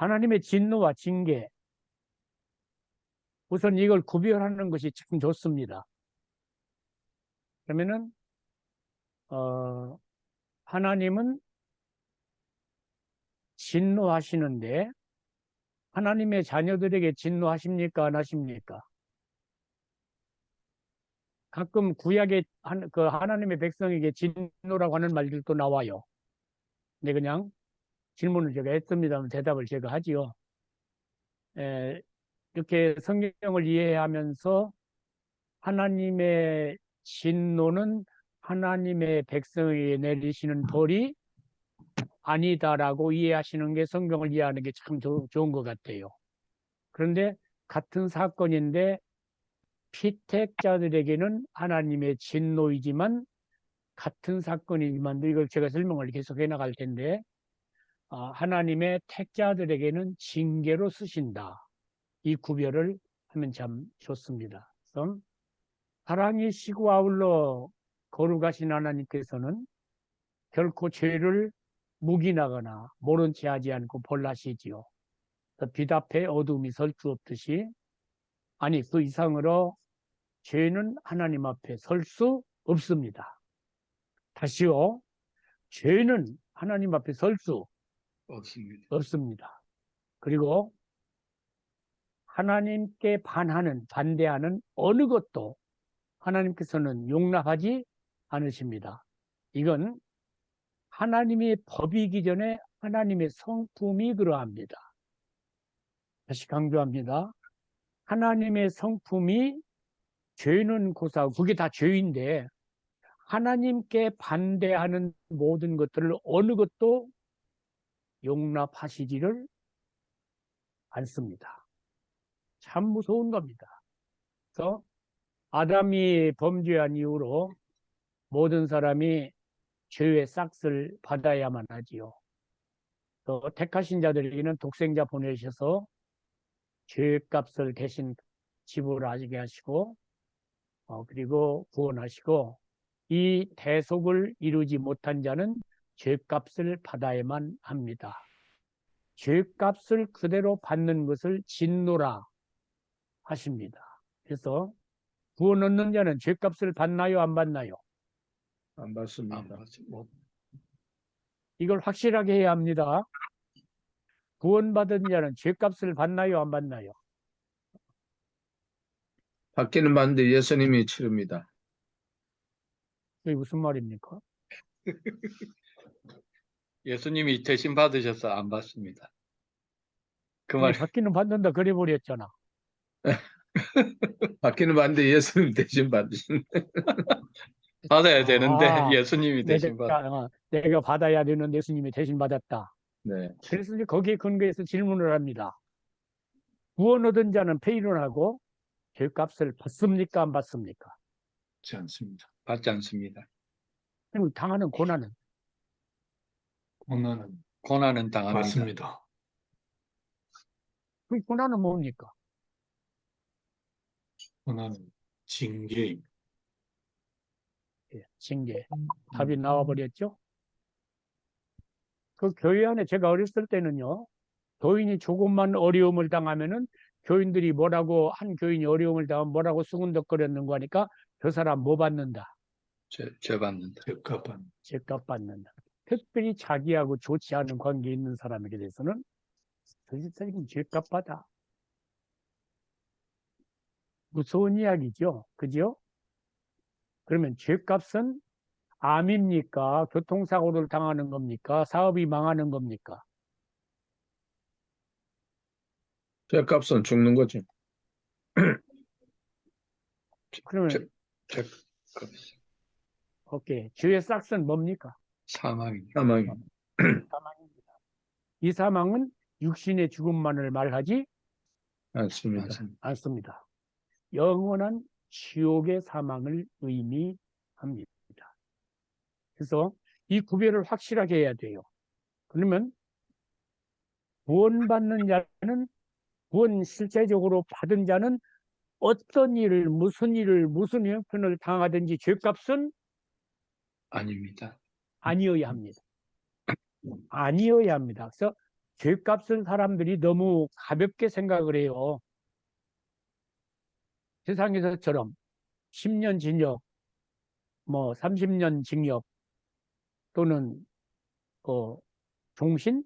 하나님의 진노와 징계, 우선 이걸 구별하는 것이 참 좋습니다. 그러면은 하나님은 진노하시는데 하나님의 자녀들에게 진노하십니까? 안 하십니까? 가끔 구약의 하나님의 백성에게 진노라고 하는 말들도 나와요. 근데 그냥 질문을 제가 했습니다만 대답을 제가 하지요. 이렇게 성경을 이해하면서 하나님의 진노는 하나님의 백성에게 내리시는 벌이 아니다라고 이해하시는 게 성경을 이해하는 게 참 좋은 것 같아요. 그런데 같은 사건인데 피택자들에게는 하나님의 진노이지만 같은 사건이지만 이걸 제가 설명을 계속해 나갈 텐데 하나님의 택자들에게는 징계로 쓰신다. 이 구별을 하면 참 좋습니다. 그래서 사랑이시고 아울러 거룩하신 하나님께서는 결코 죄를 묵인하거나 모른 채 하지 않고 벌하시지요. 빛 앞에 어둠이 설 수 없듯이 아니 그 이상으로 죄는 하나님 앞에 설 수 없습니다. 다시요. 죄는 하나님 앞에 설 수 없습니다. 그리고 하나님께 반대하는 어느 것도 하나님께서는 용납하지 않으십니다. 이건 하나님의 법이기 전에 하나님의 성품이 그러합니다. 다시 강조합니다. 하나님의 성품이 죄는 고사하고 그게 다 죄인데 하나님께 반대하는 모든 것들을 어느 것도 용납하시지를 않습니다. 참 무서운 겁니다. 그래서 아담이 범죄한 이후로 모든 사람이 죄의 싹을 받아야만 하지요. 또 택하신 자들에게는 독생자 보내셔서 죄값을 대신 지불하게 하시고 그리고 구원하시고 이 대속을 이루지 못한 자는 죄값을 받아야만 합니다. 죄값을 그대로 받는 것을 진노라 하십니다. 그래서 구원 얻는 자는 죄값을 받나요? 안 받나요? 안 받습니다. 이걸 확실하게 해야 합니다. 구원받은 자는 죄값을 받나요? 안 받나요? 받기는 받는데 예수님이 치릅니다. 이게 무슨 말입니까? 예수님이 대신 받으셔서 안 받습니다. 그 아니, 말. 받기는 받는다 그래버렸잖아. 받기는 받는데 예수님 대신 받으신. 받아야 되는데 아, 예수님이 대신 받. 내가 받아야 되는 예수님이 대신 받았다. 네. 그래서 이제 거기에 근거해서 질문을 합니다. 구원 얻은 자는 폐일원하고 죄값을 받습니까? 안 받습니까? 받지 않습니다. 받지 않습니다. 그리고 당하는 고난은? 고난은 당합니다. 맞습니다. 그 고난은 뭡니까? 고난은 징계입니다. 예, 징계. 답이 나와버렸죠? 그 교회 안에 제가 어렸을 때는요, 교인이 조금만 어려움을 당하면은 교인들이 한 교인이 어려움을 당하면 뭐라고 수군덕거렸는가 하니까 저 사람 뭐 받는다? 죄 받는다. 죄값 받는다. 특별히 자기하고 좋지 않은 관계에 있는 사람에게 대해서는 저 사람은 죄값 받아. 무서운 이야기죠. 그죠? 그러면 죄값은 암입니까? 교통사고를 당하는 겁니까? 사업이 망하는 겁니까? 죄값은 죽는 거죠. 그러면 죄값. 오케이. 죄의 싹은 뭡니까? 사망입니다. 사망입니다. 사망입니다. 이 사망은 육신의 죽음만을 말하지 않습니다. 영원한 지옥의 사망을 의미합니다. 그래서 이 구별을 확실하게 해야 돼요. 그러면 구원받는 자는 구원 실제적으로 받은 자는 어떤 일을 무슨 형편을 당하든지 죄값은 아닙니다. 아니어야 합니다. 아니어야 합니다. 그래서 죄값을 사람들이 너무 가볍게 생각을 해요. 세상에서처럼 10년 징역, 뭐 30년 징역 또는 종신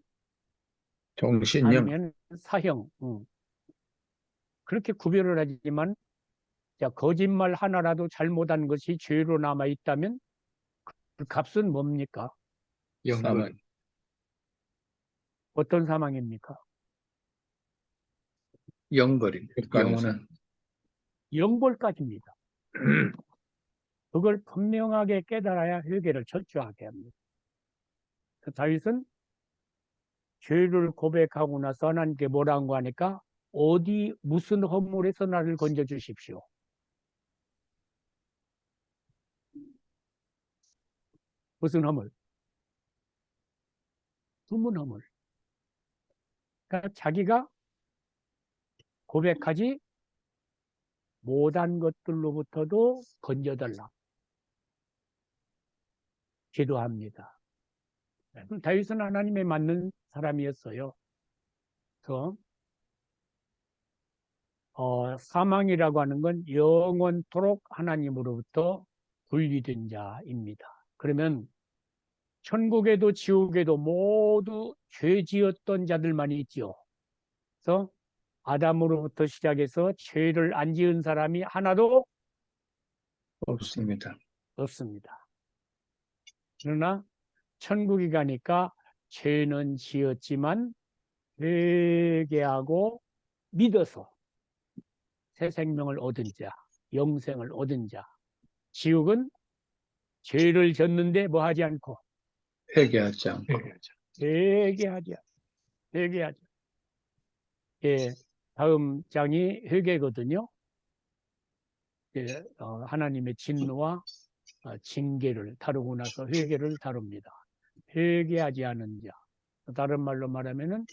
정신형. 아니면 사형, 그렇게 구별을 하지만 자, 거짓말 하나라도 잘못한 것이 죄로 남아 있다면 그 값은 뭡니까? 영벌. 어떤 사망입니까? 영벌입니다. 객관에서. 영원한. 영벌까지입니다. 그걸 분명하게 깨달아야 회개를 철저하게 합니다. 그 다윗은 죄를 고백하고 나서 하나님께 뭐라고 하니까 어디 무슨 허물에서 나를 건져 주십시오. 무슨 허물? 숨은 허물. 그러니까 자기가 고백하지 못한 것들로부터도 건져달라. 기도합니다. 다윗은 하나님에 맞는 사람이었어요. 그래서 사망이라고 하는 건 영원토록 하나님으로부터 분리된 자입니다. 그러면 천국에도 지옥에도 모두 죄 지었던 자들만 있지요. 그래서 아담으로부터 시작해서 죄를 안 지은 사람이 하나도 없습니다. 없습니다. 그러나 천국에 가니까 죄는 지었지만 회개하고 믿어서 새 생명을 얻은 자, 영생을 얻은 자. 지옥은 죄를 졌는데 뭐 하지 않고 회개하지 않고. 회개하지. 예, 다음 장이 회개거든요. 예, 하나님의 진노와 징계를 다루고 나서 회개를 다룹니다. 회개하지 않은 자. 다른 말로 말하면은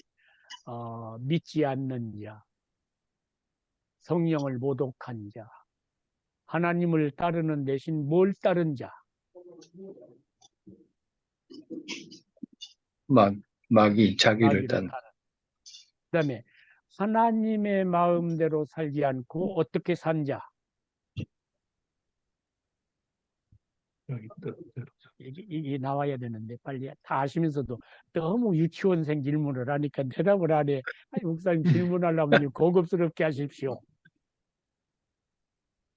믿지 않는 자, 성령을 모독한 자, 하나님을 따르는 대신 뭘 따른 자. 마귀 자기를 마귀를 따른. 따른. 그다음에 하나님의 마음대로 살지 않고 어떻게 산 자. 여기 뜻대로. 이게 나와야 되는데 빨리 다 아시면서도 너무 유치원생 질문을 하니까 대답을 안 해. 아니, 목사님 질문하려면 고급스럽게 하십시오.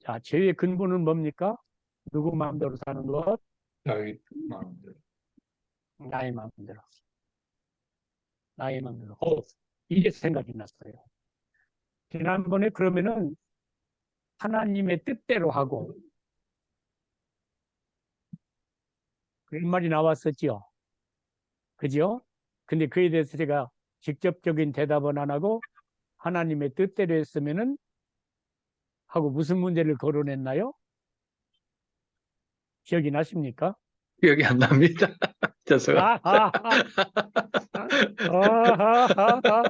자, 죄의 근본은 뭡니까? 누구 마음대로 사는 것? 다윗 마음대로. 나의 마음대로. 나의 마음대로. 이게 생각이 났어요. 지난번에 그러면은 하나님의 뜻대로 하고 그런 말이 나왔었죠. 그죠? 근데 그에 대해서 제가 직접적인 대답은 안 하고 하나님의 뜻대로 했으면은 하고 무슨 문제를 거론했나요? 기억이 나십니까? 기억이 안 납니다. 죄송합니다. 아하하.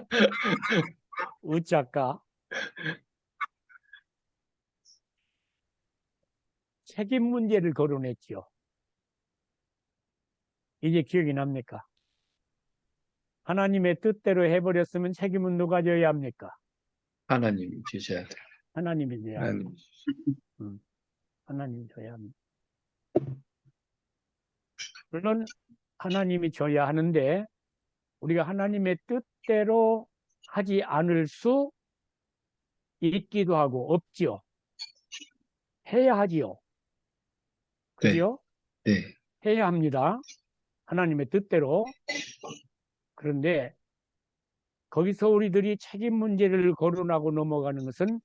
우짜까. 책임 문제를 거론했죠. 이제 기억이 납니까? 하나님의 뜻대로 해버렸으면 책임은 누가 져야 합니까? 하나님이 주셔야 돼요. 하나님이 져야 합니다. 하나님. 하나님이 져야 합니다. 물론 하나님이 줘야 하는데 우리가 하나님의 뜻대로 하지 않을 수 있기도 하고 없지요. 해야 하지요. 그죠? 네. 해야 합니다. 하나님의 뜻대로. 그런데 거기서 우리들이 책임 문제를 거론하고 넘어가는 것은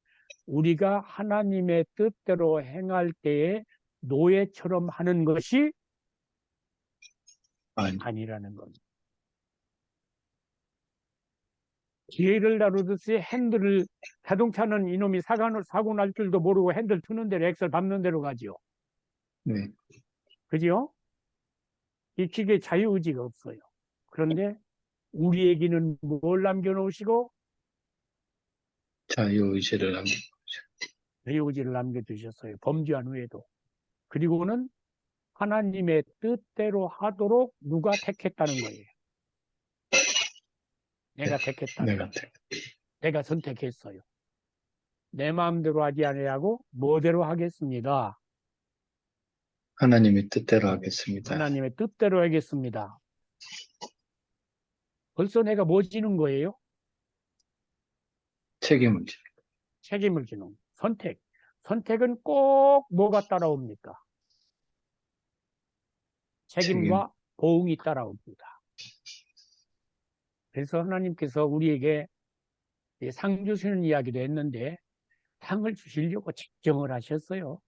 우리가 하나님의 뜻대로 행할 때에 노예처럼 하는 것이 아니라는 겁니다. 기회를 다루듯이 핸들을, 자동차는 이놈이 사고 날 줄도 모르고 핸들 트는 대로 엑셀 밟는 대로 가지요. 네. 그죠? 이 기계에 자유의지가 없어요. 그런데 우리에게는 뭘 남겨놓으시고? 자유의지를 남기고. 자유의지를 남겨두셨어요. 범죄한 후에도. 그리고는 하나님의 뜻대로 하도록 누가 택했다는 거예요. 내가 택했다. 내가 택. 내가 선택했어요. 내 마음대로 하지 아니하고 뭐대로 하겠습니다. 하나님의 뜻대로 하겠습니다. 하나님의 뜻대로 하겠습니다. 벌써 내가 뭐 지는 거예요? 책임을 지. 책임을 지는 선택. 선택은 꼭 뭐가 따라옵니까? 책임과 보응이 따라옵니다. 그래서 하나님께서 우리에게 상 주시는 이야기도 했는데 상을 주시려고 작정을 하셨어요.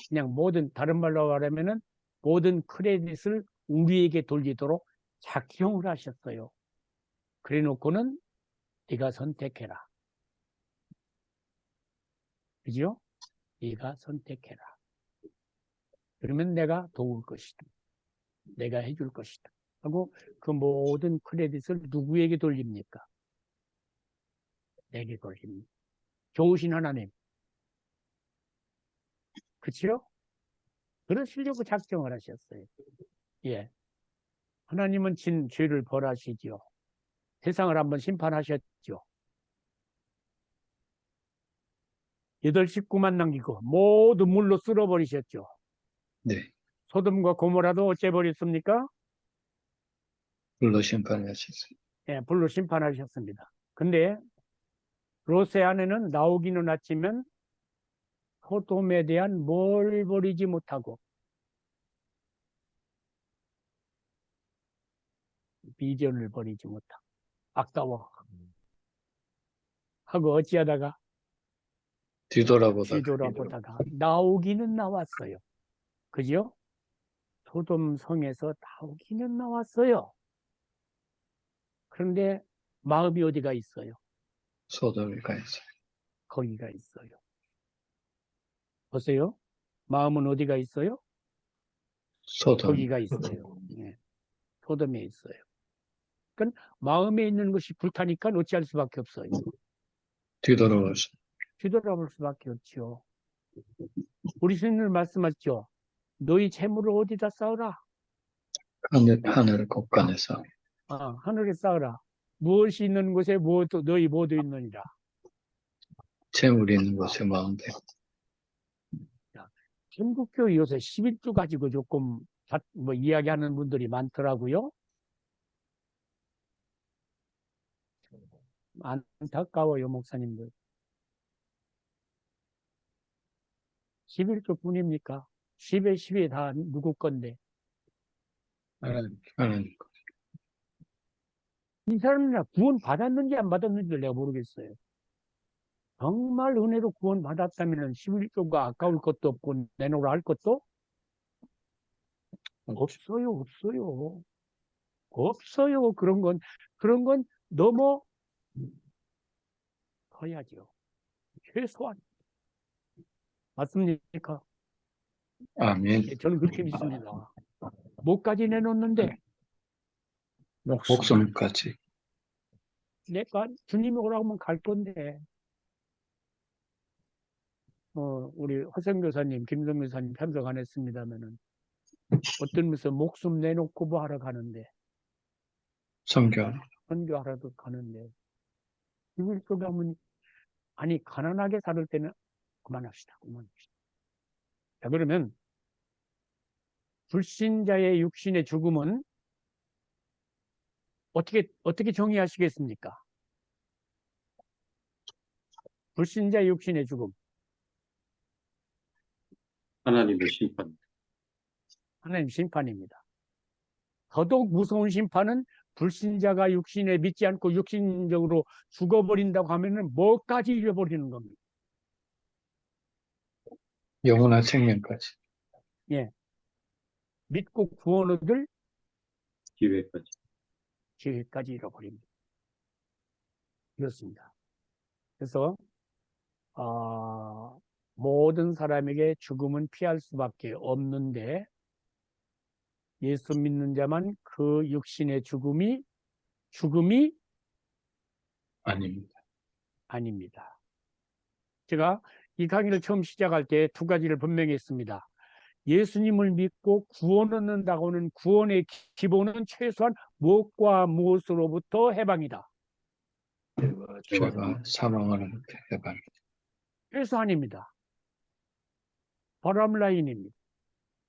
그냥 다른 말로 말하면은 모든 크레딧을 우리에게 돌리도록 작정을 하셨어요. 그래 놓고는 네가 선택해라. 그죠? 네가 선택해라. 그러면 내가 도울 것이다. 내가 해줄 것이다. 하고 그 모든 크레딧을 누구에게 돌립니까? 내게 돌립니다. 좋으신 하나님. 그렇죠? 그러시려고 작정을 하셨어요. 예. 하나님은 진 죄를 벌하시지요. 세상을 한번 심판하셨죠. 8식구만 남기고 모두 물로 쓸어버리셨죠. 네. 소돔과 고모라도 어째 버렸습니까? 불로 심판하셨어요. 예, 불로 심판하셨습니다. 근데 롯의 아내는 나오기는 왔지만 소돔에 대한 뭘 버리지 못하고 비전을 버리지 못하고 아까워 하고 어찌하다가 뒤돌아보다가 나오기는 나왔어요. 그죠? 소돔 성에서 나오기는 나왔어요. 그런데 마음이 어디가 있어요? 소돔에 가 있어요. 거기가 있어요. 보세요. 마음은 어디가 있어요? 소돔. 거기가 있어요. 예. 소돔에 있어요. 그러니까 마음에 있는 것이 불타니까 어찌할 수밖에 없어요. 뒤돌아와서 뒤돌아볼 수밖에 없죠. 우리 스님들 말씀하셨죠. 너희 재물을 어디다 쌓으라? 하늘 곳간에서 하늘에 쌓으라. 무엇이 있는 곳에 너희 모두 있느니라. 재물이 있는 곳에 마음대로. 천국교회 요새 11조 가지고 조금 이야기하는 분들이 많더라고요. 안타까워요, 목사님들. 11조 뿐입니까? 10에 10이 다 누구 건데. 하나님. 이 사람이나 구원 받았는지 안 받았는지를 내가 모르겠어요. 정말 은혜로 구원 받았다면 11조가 아까울 것도 없고 내놓으라 할 것도 없어요. 없어요. 그런 건 넘어 커야죠. 최소한. 맞습니까? 아멘. 예, 저는 그렇게 믿습니다. 뭐까지 내놓는데 목숨까지. 내가 주님이 오라고 하면 갈 건데 우리 화성 교사님, 김성 교사님 참석 안 했습니다면은 어떤 분서 목숨 내놓고 뭐 하러 가는데 선교. 선교하러도 가는데 이걸 또 가면 아니 가난하게 살을 때는 그만합시다. 자, 그러면 불신자의 육신의 죽음은 어떻게 정의하시겠습니까? 불신자의 육신의 죽음. 하나님의 심판. 하나님 심판입니다. 더더욱 무서운 심판은 불신자가 육신에 믿지 않고 육신적으로 죽어버린다고 하면은 뭐까지 잃어버리는 겁니다. 영원한 생명까지. 예. 믿고 구원 얻을 기회까지 잃어버립니다. 그렇습니다. 그래서 모든 사람에게 죽음은 피할 수밖에 없는데 예수 믿는 자만 그 육신의 죽음이 아닙니다. 제가 이 강의를 처음 시작할 때 두 가지를 분명히 했습니다. 예수님을 믿고 구원 얻는다고 하는 구원의 기본은 최소한 무엇과 무엇으로부터 해방이다. 죄가 사망으로부터 해방. 최소한입니다. 바람라인입니다.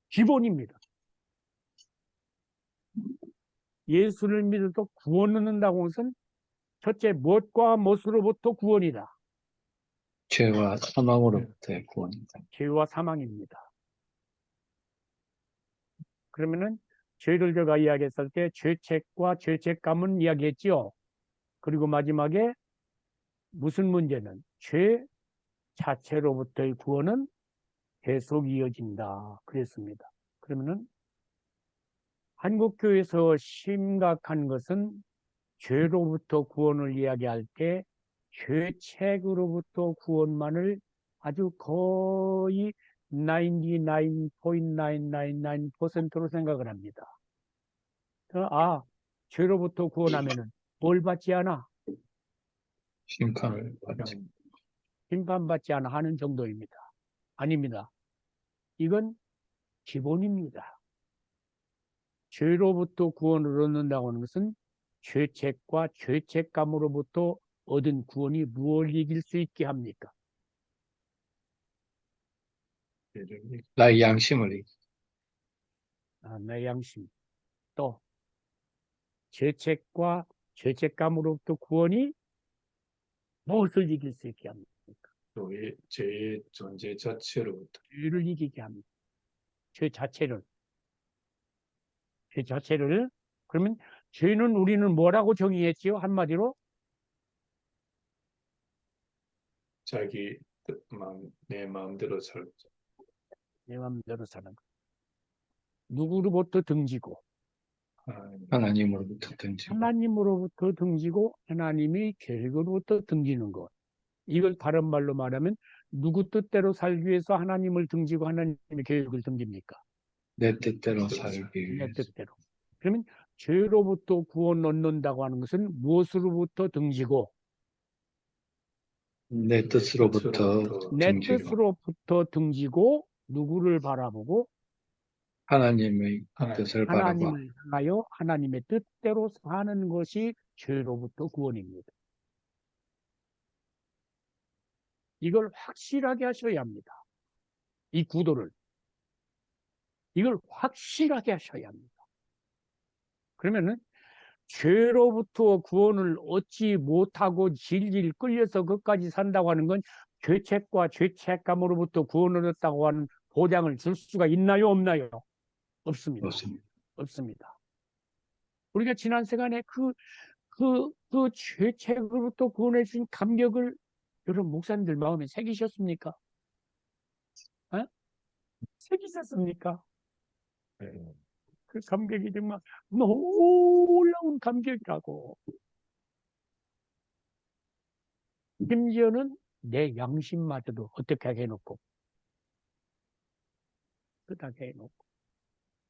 기본입니다. 예수를 믿어도 구원 얻는다고 하는 것은 첫째 무엇과 무엇으로부터 구원이다. 죄와 사망으로부터의 구원이다. 죄와 사망입니다. 그러면은 죄를 제가 이야기했을 때 죄책과 죄책감은 이야기했지요. 그리고 마지막에 무슨 문제는 죄 자체로부터의 구원은 계속 이어진다. 그랬습니다. 그러면은 한국교회에서 심각한 것은 죄로부터 구원을 이야기할 때 죄책으로부터 구원만을 아주 거의 99.999%로 생각을 합니다. 죄로부터 구원하면은 뭘 받지 않아? 심판을 받지. 심판받지 않아 하는 정도입니다. 아닙니다. 이건 기본입니다. 죄로부터 구원을 얻는다고 하는 것은 죄책과 죄책감으로부터 얻은 구원이 무엇을 이길 수 있게 합니까? 나의 양심을 이기. 내 양심. 또 죄책과 죄책감으로부터 구원이 무엇을 이길 수 있게 합니까? 죄의 존재 자체로부터 죄를 이기게 합니다. 죄 자체를. 죄 자체를. 그러면 죄는 우리는 뭐라고 정의했지요? 한마디로 자기 내 마음대로 살자. 내 마음대로 사는 것. 누구로부터 등지고 하나님으로부터 등지고 하나님으로부터 등지고 하나님이 계획으로부터 등지는 것. 이걸 다른 말로 말하면 누구 뜻대로 살기 위해서 하나님을 등지고 하나님의 계획을 등집니까? 내 뜻대로 살기 내 위해서. 뜻대로. 그러면 죄로부터 구원 얻는다고 하는 것은 무엇으로부터 등지고 내 뜻으로부터 내 등지고 뜻으로부터 등지고 누구를 바라보고 하나님의 뜻을 바라봐. 하나님을 향하여 하나님의 뜻대로 사는 것이 죄로부터 구원입니다. 이걸 확실하게 하셔야 합니다. 이 구도를. 이걸 확실하게 하셔야 합니다. 그러면은 죄로부터 구원을 얻지 못하고 질질 끌려서 끝까지 산다고 하는 건 죄책과 죄책감으로부터 구원을 얻었다고 하는 보장을 줄 수가 있나요? 없나요? 없습니다. 없습니다. 없습니다. 우리가 지난 시간에 그 죄책으로부터 구원해 주신 감격을 여러분 목사님들 마음에 새기셨습니까? 어? 새기셨습니까? 그 감격이 정말 놀라운 감격이라고. 심지어는 내 양심마저도 어떻게 해놓고 끝하게 해놓고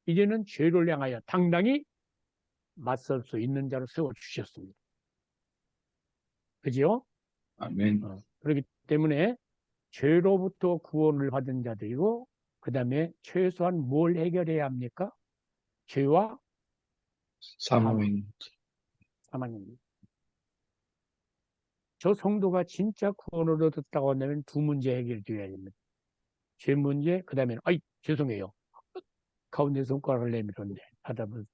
이제는 죄를 향하여 당당히 맞설 수 있는 자로 세워주셨습니다. 그죠? 아멘. 그렇기 때문에 죄로부터 구원을 받은 자들이고 그 다음에 최소한 뭘 해결해야 합니까? 죄와 사망의 사망입니다. 저 성도가 진짜 구원을 얻었다고 한다면 두 문제 해결되어야 됩니다. 죄 문제, 그 다음에 죄송해요. 가운데 손가락을 내밀었네. 하다보니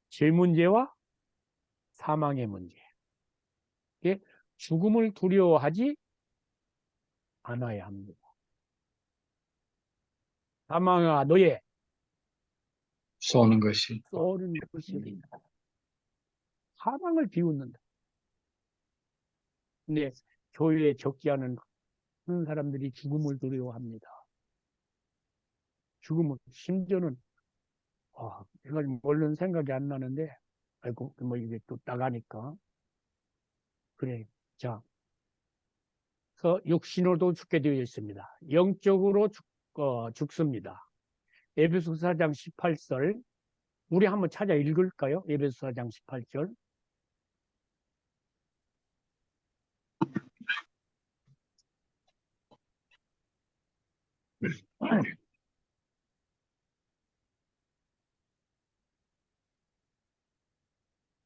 죄 문제와 사망의 문제. 이게 죽음을 두려워하지 않아야 합니다. 사망아 너의 쏘는 것이 쏘는 것이 사망을 비웃는다. 근데 교회에 적지 않은 사람들이 죽음을 두려워합니다. 죽음을 심지어는 내가 얼른 생각이 안 나는데 아이고 뭐 이게 또 나가니까 그래. 자, 그 육신으로도 죽게 되어 있습니다. 영적으로 죽습니다. 에베소 4장 18절 우리 한번 찾아 읽을까요? 에베소 4장 18절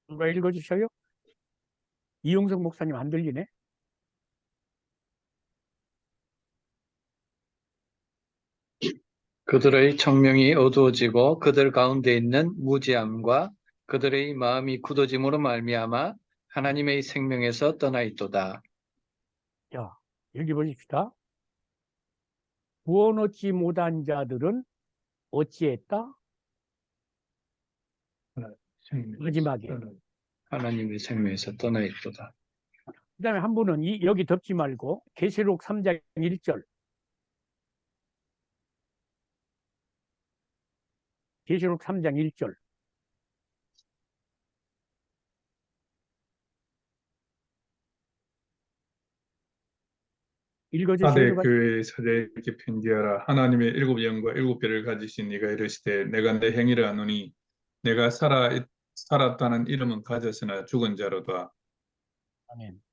누가 읽어주셔요? 이용석 목사님 안 들리네? 그들의 청명이 어두워지고 그들 가운데 있는 무지함과 그들의 마음이 굳어짐으로 말미암아 하나님의 생명에서 떠나 있도다. 자, 여기 보십시다. 구원 얻지 못한 자들은 어찌했다? 생명. 마지막에. 하나님의 생명에서 떠나 있도다. 그 다음에 한 분은 여기 덮지 말고 계시록 3장 1절. 계시록 3장 1절. 읽어주시면 사대 교회의 사대에게 편지하라. 하나님의 일곱 영과 일곱 별을 가지신 네가 이르시되 내가 내 행위를 아노니 내가 살았다는 이름은 가졌으나 죽은 자로다. 아멘.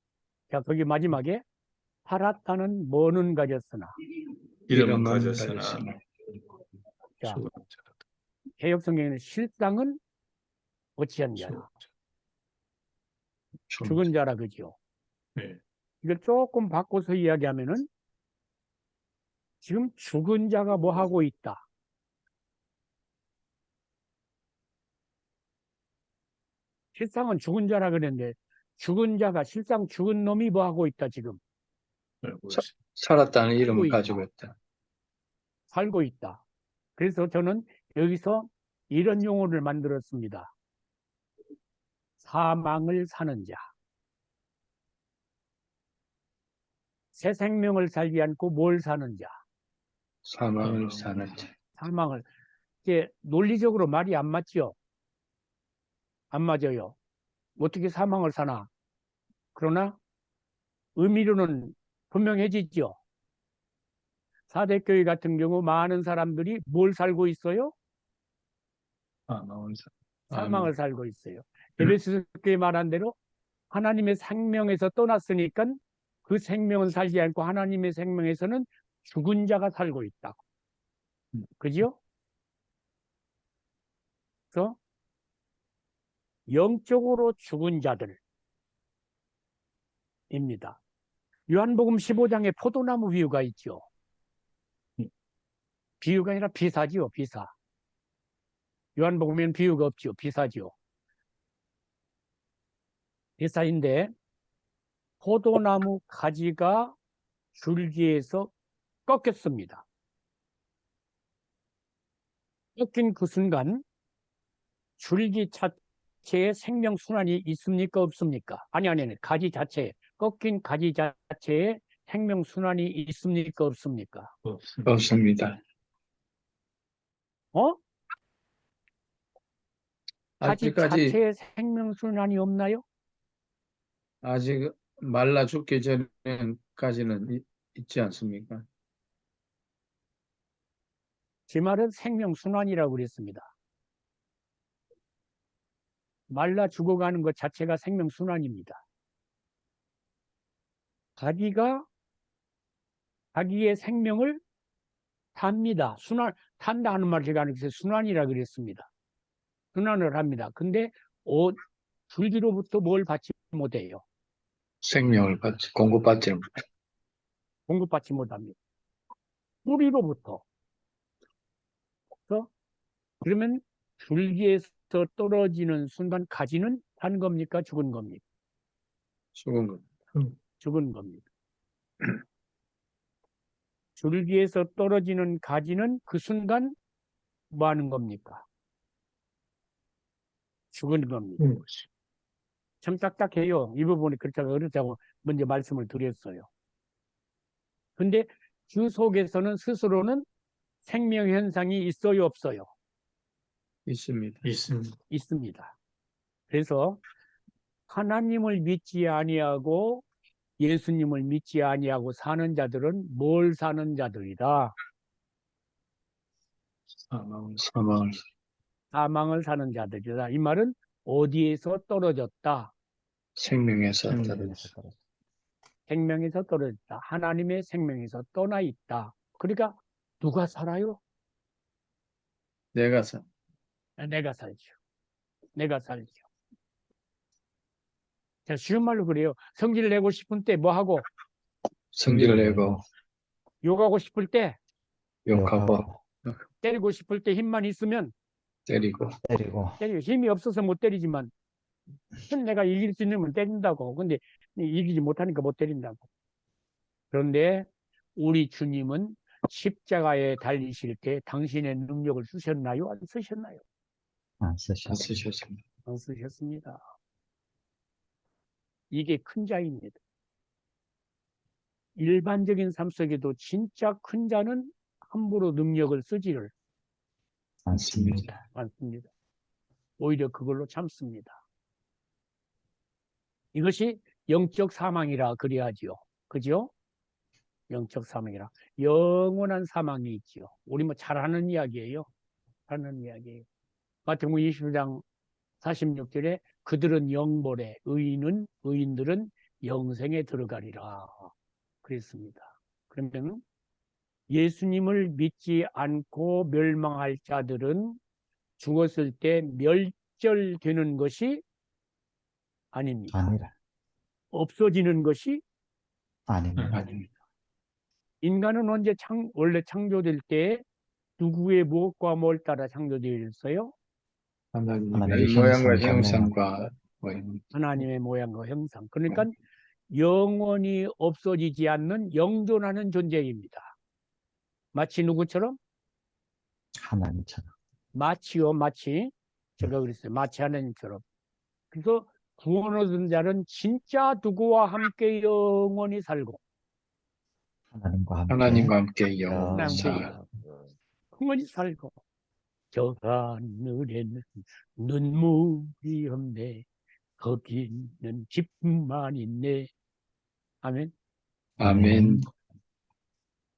자, 거기 마지막에 살았다는 뭐는 가졌으나. 이름은 이름은 가졌으나 가졌으나 자, 죽은 자로다. 개역성경에는 실상은 어찌한 자라. 죽은 자라 그죠. 네. 이걸 조금 바꿔서 이야기하면은 지금 죽은 자가 뭐 하고 있다. 실상은 죽은 자라 그랬는데 죽은 자가 실상 죽은 놈이 뭐 하고 있다 지금. 살았다는 이름을 살고 있다. 가지고 있다. 살고 있다. 그래서 저는 여기서 이런 용어를 만들었습니다. 사망을 사는 자. 새 생명을 살지 않고 뭘 사는 자. 사망을 사는 자. 사망을. 이게 논리적으로 말이 안 맞죠? 안 맞아요. 어떻게 사망을 사나? 그러나 의미로는 분명해지죠. 사대교회 같은 경우 많은 사람들이 뭘 살고 있어요? 사망을 살고 있어요. 에베소 교회 말한 대로 하나님의 생명에서 떠났으니까 그 생명은 살지 않고 하나님의 생명에서는 죽은 자가 살고 있다. 그죠? 그래서 영적으로 죽은 자들입니다. 요한복음 15장에 포도나무 비유가 있죠. 비유가 아니라 비사지요, 비사. 요한복음에는 비유가 없죠, 비사지요. 비사인데 포도나무 가지가 줄기에서 꺾였습니다. 꺾인 그 순간 줄기 자체에 생명 순환이 있습니까, 없습니까? 아니, 가지 자체에, 꺾인 가지 자체에 생명 순환이 있습니까, 없습니까? 없습니다. 가지 아직까지 자체에 생명 순환이 없나요? 아직 말라 죽기 전까지는 있지 않습니까? 제 말은 생명 순환이라고 그랬습니다. 말라 죽어가는 것 자체가 생명 순환입니다. 가지가 자기의 생명을 탑니다. 탄다 하는 말 제가 안 했어요. 순환이라 그랬습니다. 순환을 합니다. 근데 줄기로부터 뭘 받지 못해요. 생명을 공급받지 못해. 공급받지 못합니다. 뿌리로부터. 그러면 줄기에서 떨어지는 순간 가지는 산 겁니까? 죽은 겁니까? 죽은 것. 죽은 겁니다. 줄기에서 떨어지는 가지는 그 순간 뭐 하는 겁니까? 죽은 겁니다. 참 딱딱해요. 이 부분이 그렇다고 먼저 말씀을 드렸어요. 근데 주 속에서는 스스로는 생명 현상이 있어요, 없어요? 있습니다. 있습니다. 그래서 하나님을 믿지 아니하고 예수님을 믿지 아니하고 사는 자들은 뭘 사는 자들이다? 사망을 사는 자들이다. 이 말은 어디에서 떨어졌다? 생명에서 떨어졌다. 생명에서 떨어졌다. 하나님의 생명에서 떠나 있다. 그러니까 누가 살아요? 내가 내가 살죠. 내가 살죠. 자, 쉬운 말로 그래요. 성질 내고 싶은 때 뭐 하고? 성질 내고 욕하고 싶을 때, 욕하고 때리고 싶을 때 힘만 있으면 때리고 때리고, 힘이 없어서 못 때리지만 내가 이길 수 있는 건 때린다고. 근데 이기지 못하니까 못 때린다고. 그런데 우리 주님은 십자가에 달리실 때 당신의 능력을 쓰셨나요? 안 쓰셨나요? 안 쓰셨습니다. 안 쓰셨습니다. 이게 큰 자입니다. 일반적인 삶 속에도 진짜 큰 자는 함부로 능력을 쓰지를 않습니다. 않습니다. 오히려 그걸로 참습니다. 이것이 영적 사망이라 그래야지요. 그죠? 영적 사망이라. 영원한 사망이 있지요. 우리 뭐 잘하는 이야기예요. 하는 이야기예요. 마태복음 20장 46절에 그들은 영벌에 의인들은 영생에 들어가리라 그랬습니다. 그러면 예수님을 믿지 않고 멸망할 자들은 죽었을 때 멸절되는 것이 아닙니다. 아니라 없어지는 것이 아닙니다. 아닙니다. 인간은 원래 창조될 때 누구의 무엇과 뭘 따라 창조되었어요? 하나님의 하나님의 모양과 형상과 형상과 하나님의 모양과 형상. 그러니까 영원히 없어지지 않는 영존하는 존재입니다. 마치 누구처럼? 하나님처럼. 마치요, 마치. 제가 그랬어요. 마치 하나님처럼. 그래서 구원 얻은 자는 진짜 누구와 함께 영원히 살고 하나님과 함께 영원히 영원히 영원히 살고 저 하늘에는 눈물이 없네 거기는 기쁨만 있네. 아멘. 아멘.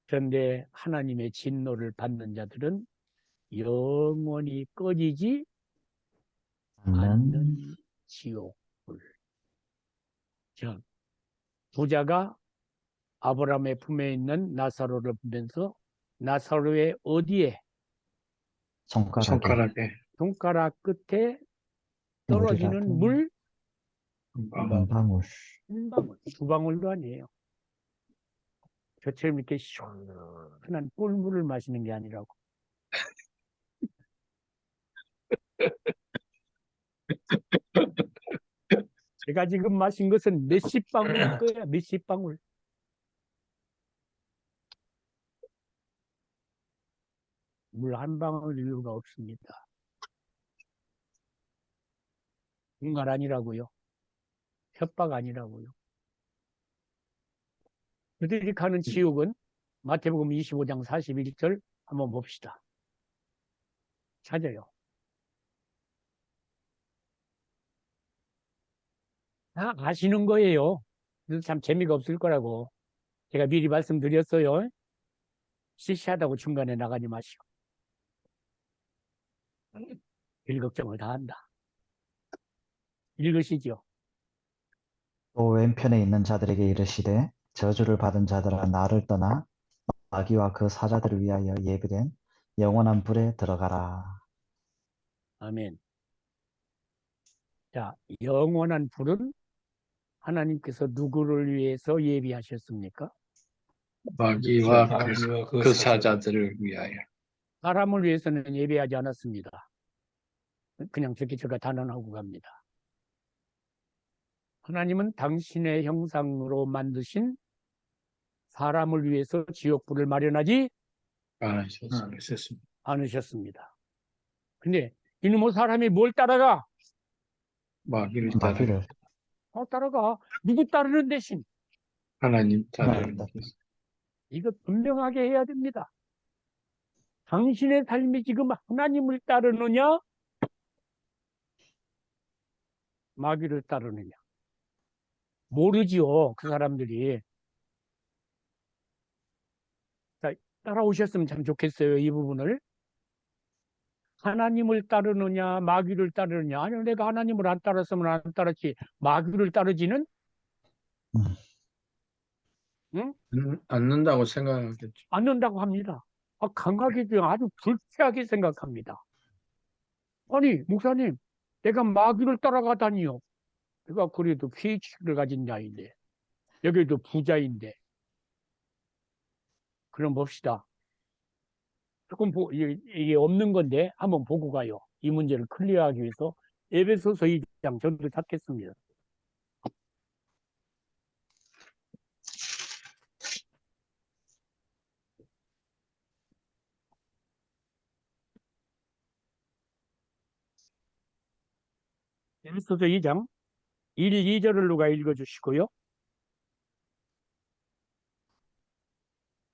그런데 하나님의 진노를 받는 자들은 영원히 꺼지지 않는 지옥불. 자, 부자가 아브라함의 품에 있는 나사로를 보면서 나사로의 어디에? 손가락에 손가락 끝에 떨어지는 물 한 방울. 한 방울, 두 방울도 아니에요. 저처럼 이렇게 시원한 꿀물을 마시는 게 아니라고. 제가 지금 마신 것은 몇십 방울일 거야, 몇십 방울. 물 한 방울 이유가 없습니다. 공갈 아니라고요. 협박 아니라고요. 그들이 가는 지옥은 마태복음 25장 41절 한번 봅시다. 찾아요. 다 아시는 거예요. 그래서 참 재미가 없을 거라고 제가 미리 말씀드렸어요. 시시하다고 중간에 나가지 마시고. 일 걱정을 다 한다. 읽으시죠. 또 왼편에 있는 자들에게 이르시되 저주를 받은 자들아 나를 떠나 마귀와 그 사자들을 위하여 예비된 영원한 불에 들어가라. 아멘. 자, 영원한 불은 하나님께서 누구를 위해서 예비하셨습니까? 마귀와 마귀와 그 사자들을 위하여 사람을 위해서는 예비하지 않았습니다. 그냥 저렇게 제가 단언하고 갑니다. 하나님은 당신의 형상으로 만드신 사람을 위해서 지옥불을 마련하지 않으셨습니다. 않으셨습니다. 근데 이놈의 사람이 뭘 따라가? 마귀를 마귀를 따라가. 누구 따르는 대신 하나님 하나님 따르는 이거 분명하게 해야 됩니다. 당신의 삶이 지금 하나님을 따르느냐? 마귀를 따르느냐? 모르지요, 그 사람들이. 자, 따라오셨으면 참 좋겠어요, 이 부분을. 하나님을 따르느냐, 마귀를 따르느냐. 아니, 내가 하나님을 안 따랐으면 안 따랐지. 마귀를 따르지는? 응? 않는다고 생각하겠죠. 않는다고 합니다. 강하게 아주 불쾌하게 생각합니다. 아니, 목사님, 내가 마귀를 따라가다니요. 내가 그래도 PhD를 가진 자인데, 여기도 부자인데. 그럼 봅시다. 조금 이게 없는 건데 한번 보고 가요. 이 문제를 클리어하기 위해서 에베소서 2장 저도 찾겠습니다. 에베소서 2장 1, 2절을 누가 읽어주시고요.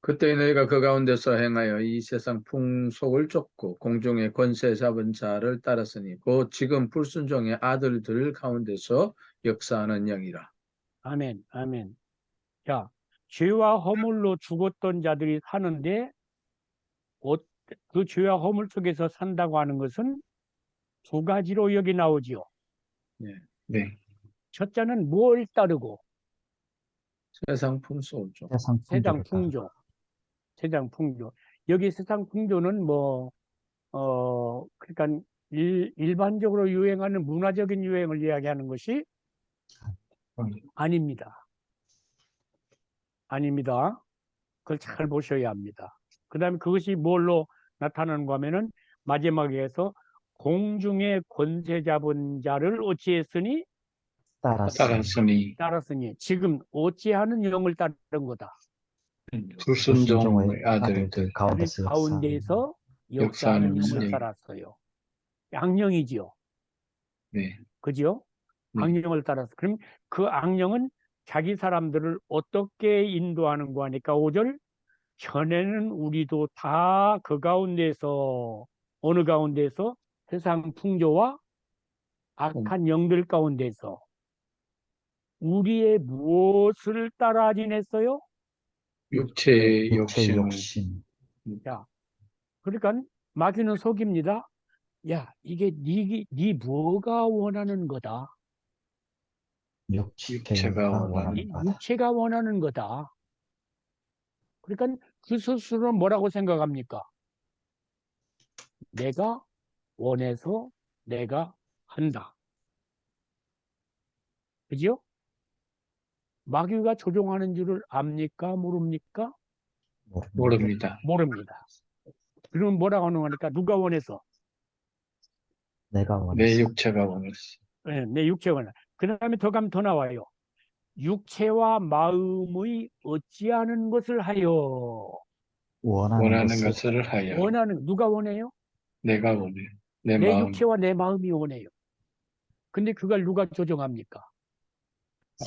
그때 너희가 그 가운데서 행하여 이 세상 풍속을 쫓고 공중의 권세 잡은 자를 따랐으니 곧 지금 불순종의 아들들 가운데서 역사하는 영이라. 아멘, 아멘. 자, 죄와 허물로 죽었던 자들이 사는데 그 죄와 허물 속에서 산다고 하는 것은 두 가지로 여기 나오지요. 네. 네. 첫째는 뭘 따르고 세상 풍속을 쫓고. 세상 세상 풍조를 따라. 풍조. 세상 풍조. 여기 세상 풍조는 그러니까 일반적으로 유행하는 문화적인 유행을 이야기하는 것이 아닙니다. 아닙니다. 그걸 잘 보셔야 합니다. 그 다음에 그것이 뭘로 나타나는가 하면은 마지막에서 공중의 권세 잡은 자를 어찌했으니 따랐으니 따랐으니 지금 어찌하는 영을 따른 거다. 불순종의 아들들 아들들 가운데서 가운데에서 역사하는 역사하는 영을 영. 따랐어요. 악령이지요. 네. 그죠? 네. 악령을 따라서. 그럼 그 악령은 자기 사람들을 어떻게 인도하는 거 하니까 5절 전에는 우리도 다 그 가운데서 어느 가운데서 세상 풍조와 악한 영들 가운데서 우리의 무엇을 따라 지냈어요? 육체의 육체의 욕심을. 욕심, 자, 그러니까 마귀는 속입니다. 야, 이게 네 뭐가 원하는 거다. 육체가 원하는 바다. 육체가 원하는 거다. 그러니까 그 스스로는 뭐라고 생각합니까? 내가 원해서 내가 한다. 그죠? 마귀가 조종하는 줄을 압니까? 모릅니까? 모릅니다. 모릅니다. 그러면 뭐라고 하는 거니까 누가 원해서? 내가 내 원해서 육체가 원했어. 네, 내 육체가 원해. 그 다음에 더 가면 더 나와요. 육체와 마음의 어찌하는 것을 하여. 원하는 것을 하여. 누가 원해요? 내가 원해. 내 내 마음. 육체와 내 마음이 원해요. 근데 그걸 누가 조정합니까?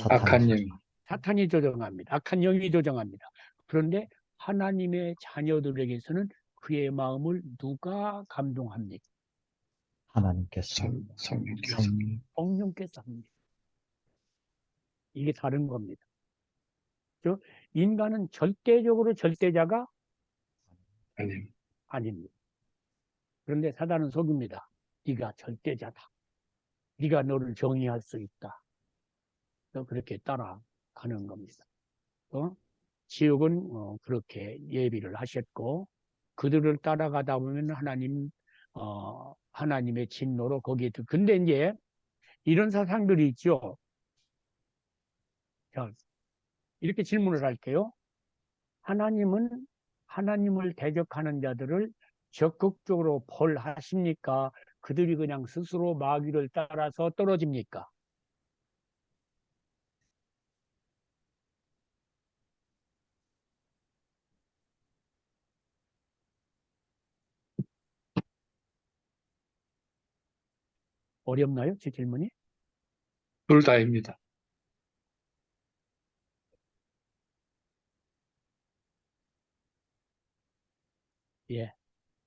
악한 영. 사탄이 조정합니다. 악한 영이 조정합니다. 그런데 하나님의 자녀들에게서는 그의 마음을 누가 감동합니까? 하나님께서 성령께서. 성령께서 합니다. 이게 다른 겁니다. 인간은 절대적으로 절대자가 아님. 아닙니다. 그런데 사단은 속입니다. 네가 절대자다. 네가 너를 정의할 수 있다. 그렇게 따라가는 겁니다. 지옥은 그렇게 예비를 하셨고 그들을 따라가다 보면 하나님의 진노로 거기에 근데 이제 이런 사상들이 있죠. 자, 이렇게 질문을 할게요. 하나님을 대적하는 자들을 적극적으로 벌하십니까? 그들이 그냥 스스로 마귀를 따라서 떨어집니까? 어렵나요? 제 질문이? 둘 다입니다. 예.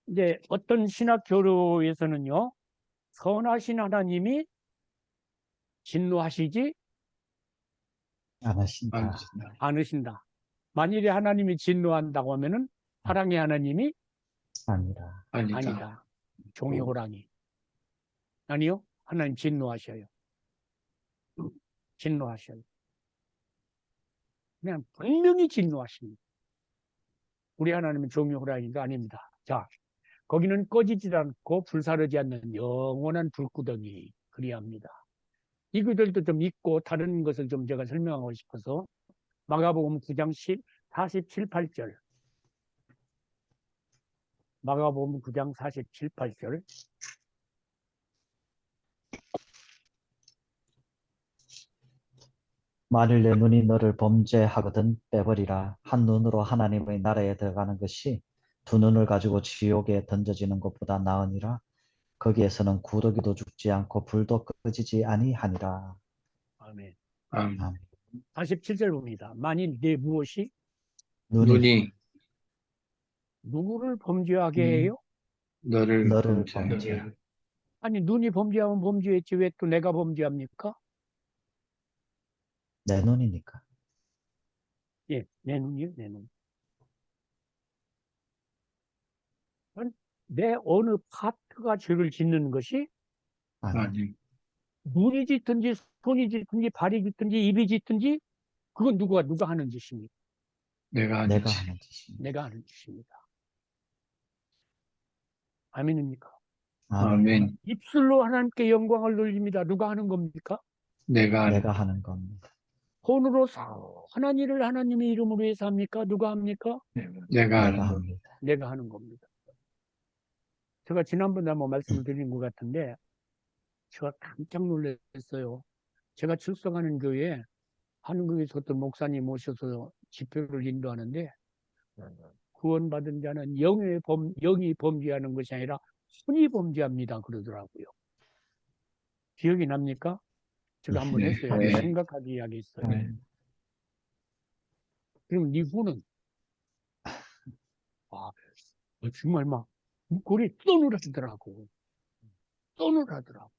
이제 어떤 신학 교류에서는요, 선하신 하나님이 진노하시지 않으신다. 않으신다. 만일에 하나님이 진노한다고 하면은 사랑의 하나님이 아니라 아니다. 종이 호랑이. 아니요. 하나님 진노하셔요. 진노하셔요. 그냥 분명히 진노하십니다. 우리 하나님은 종이호랑이가 아닙니다. 자, 거기는 꺼지지 않고 불사르지 않는 영원한 불구덩이 그리합니다. 이것들도 좀 있고 다른 것을 좀 제가 설명하고 싶어서 마가복음 9장 47, 8절. 마가복음 9장 47, 8절. 만일 내 눈이 너를 범죄하거든 빼버리라. 한 눈으로 하나님의 나라에 들어가는 것이 두 눈을 가지고 지옥에 던져지는 것보다 나으니라. 거기에서는 구더기도 죽지 않고 불도 꺼지지 아니하니라. 아멘. 아멘. 47절 봅니다. 만일 내 무엇이 눈이 누구를 범죄하게 해요? 너를 너를 범죄하게 범죄. 아니 눈이 범죄하면 범죄했지 왜 또 내가 범죄합니까? 내 눈이니까. 예, 내 눈이요, 내 눈. 내 어느 파트가 죄를 짓는 것이 아니, 아니 눈이 짓든지 손이 짓든지 발이 짓든지 입이 짓든지 그건 누가 하는 짓입니까? 내가 하는 내가 짓. 하는 짓입니다. 내가 하는 짓입니다. 아멘입니까? 아멘. 아멘. 입술로 하나님께 영광을 돌립니다. 누가 하는 겁니까? 내가 하는 내가 하는 겁니다. 손으로 선한 일을 하나님의 이름으로 해서 합니까? 누가 합니까? 내가 하는 내가 것. 합니다. 내가 하는 겁니다. 제가 지난번에 한번 말씀을 드린 것 같은데 제가 깜짝 놀랐어요. 제가 출석하는 교회에 한국에서 어떤 목사님 모셔서 집회를 인도하는데 구원받은 자는 영이 범죄하는 것이 아니라 손이 범죄합니다 그러더라고요. 기억이 납니까? 제가 한번 네, 했어요. 네. 심각하게 이야기했어요. 네. 그럼 네 후는 정말 막 목걸이 떠늘어지더라고. 떠늘어하더라고.